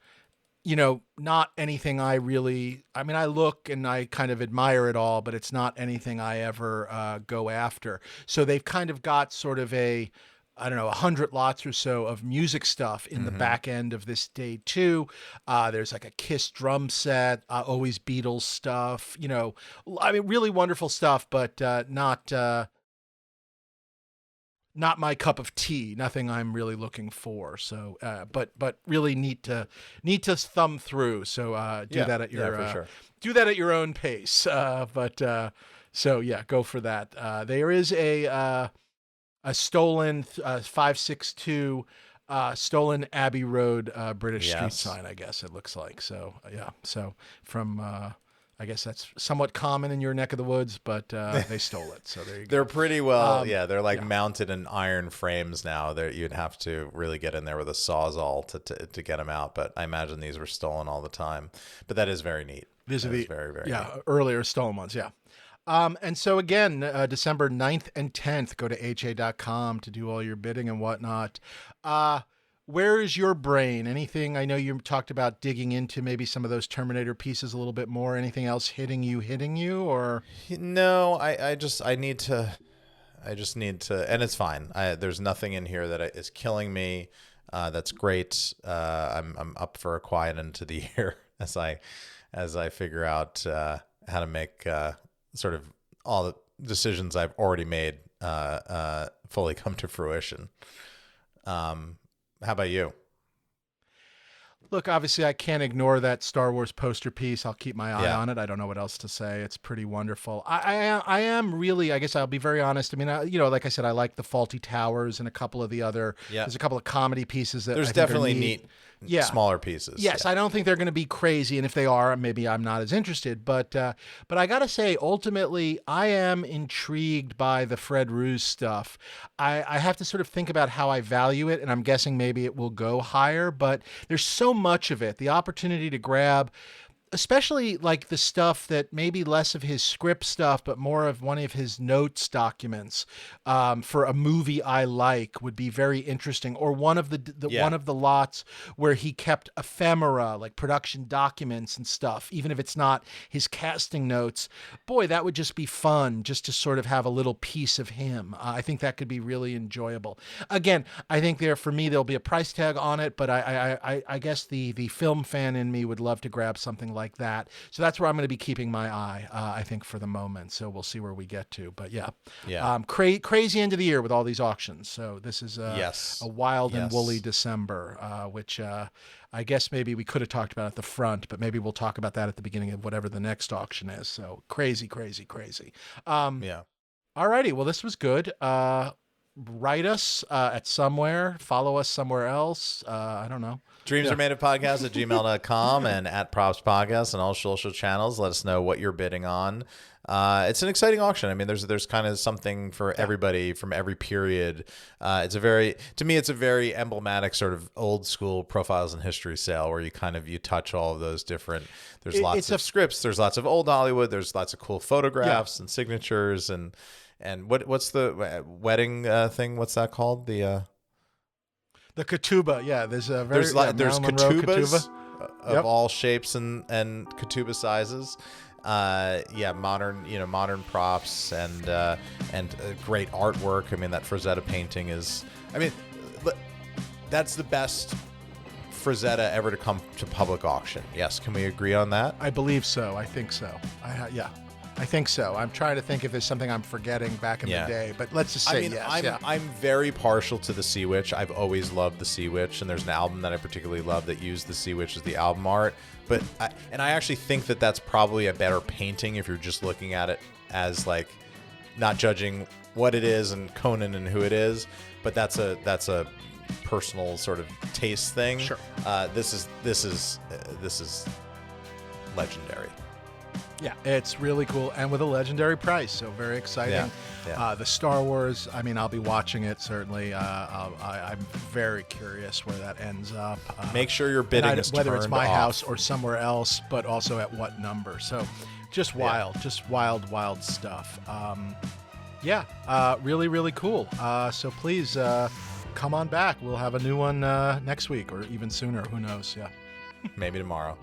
not anything I look and I kind of admire it all, but it's not anything I ever go after. So they've kind of got sort of 100 lots or so of music stuff in the back end of this day too. There's like a Kiss drum set, always Beatles stuff, really wonderful stuff, but not my cup of tea, nothing I'm really looking for. So, but really need to thumb through. So, do that at your own pace. So yeah, go for that. There is a stolen 562 stolen Abbey Road British street sign, I guess it looks like. So yeah, so from I guess that's somewhat common in your neck of the woods, but they stole it. So there you go. They're pretty well, they're like mounted in iron frames now. You'd have to really get in there with a sawzall to get them out. But I imagine these were stolen all the time. But that is very neat. These are the very, very neat. Earlier stolen ones, and so again, December 9th and 10th, go to ha.com to do all your bidding and whatnot. Where is your brain? Anything? I know you talked about digging into maybe some of those Terminator pieces a little bit more. Anything else hitting you or? No, I just need to, and it's fine. There's nothing in here that is killing me. That's great. I'm up for a quiet end to the year as I figure out how to make sort of all the decisions I've already made fully come to fruition. How about you? Look, obviously, I can't ignore that Star Wars poster piece. I'll keep my eye on it. I don't know what else to say. It's pretty wonderful. I am really, I guess I'll be very honest. I mean, like I said, I like the Faulty Towers and a couple of the other. Yeah. There's a couple of comedy pieces that there's I think definitely are neat. Smaller pieces. Yes, I don't think they're going to be crazy, and if they are, maybe I'm not as interested. But I got to say, ultimately, I am intrigued by the Fred Roos stuff. I have to sort of think about how I value it, and I'm guessing maybe it will go higher. But there's so much of it. The opportunity to grab, especially like the stuff that maybe less of his script stuff, but more of one of his notes documents for a movie I like would be very interesting. Or one of one of the lots where he kept ephemera, like production documents and stuff, even if it's not his casting notes. Boy, that would just be fun, just to sort of have a little piece of him. I think that could be really enjoyable. Again, I think for me, there'll be a price tag on it, but I guess the film fan in me would love to grab something like that. So that's where I'm going to be keeping my eye, I think, for the moment. So we'll see where we get to. But crazy end of the year with all these auctions. So this is a wild and woolly December, which I guess maybe we could have talked about at the front, but maybe we'll talk about that at the beginning of whatever the next auction is. So crazy. All righty. Well, this was good. Write us at somewhere, follow us somewhere else. I don't know. Dreams are made of podcast at gmail.com and at props podcast and all social channels. Let us know what you're bidding on. It's an exciting auction. I mean, there's kind of something for everybody from every period. It's a very emblematic sort of old school profiles and history sale where you touch all of those different, there's lots of scripts, there's lots of old Hollywood, there's lots of cool photographs and signatures and what's the wedding thing? What's that called? The ketubah, there's a there's ketubahs of all shapes and ketubah sizes. Modern props and great artwork. I mean, that Frazetta painting is. I mean, that's the best Frazetta ever to come to public auction. Yes, can we agree on that? I believe so. I think so. I think so. I'm trying to think if there's something I'm forgetting back in the day, but let's just say yes. I'm very partial to the Sea Witch. I've always loved the Sea Witch, and there's an album that I particularly love that used the Sea Witch as the album art. But I actually think that that's probably a better painting if you're just looking at it as like not judging what it is and Conan and who it is, but that's a personal sort of taste thing. Sure. This is legendary. Yeah, it's really cool, and with a legendary price, so very exciting. Yeah. The Star Wars, I mean, I'll be watching it, certainly. I'm very curious where that ends up. Make sure your bidding is turned whether it's my off. house or somewhere else, but also at what number. So just wild, just wild stuff. Really, really cool. So please come on back. We'll have a new one next week or even sooner. Who knows? Yeah. Maybe tomorrow.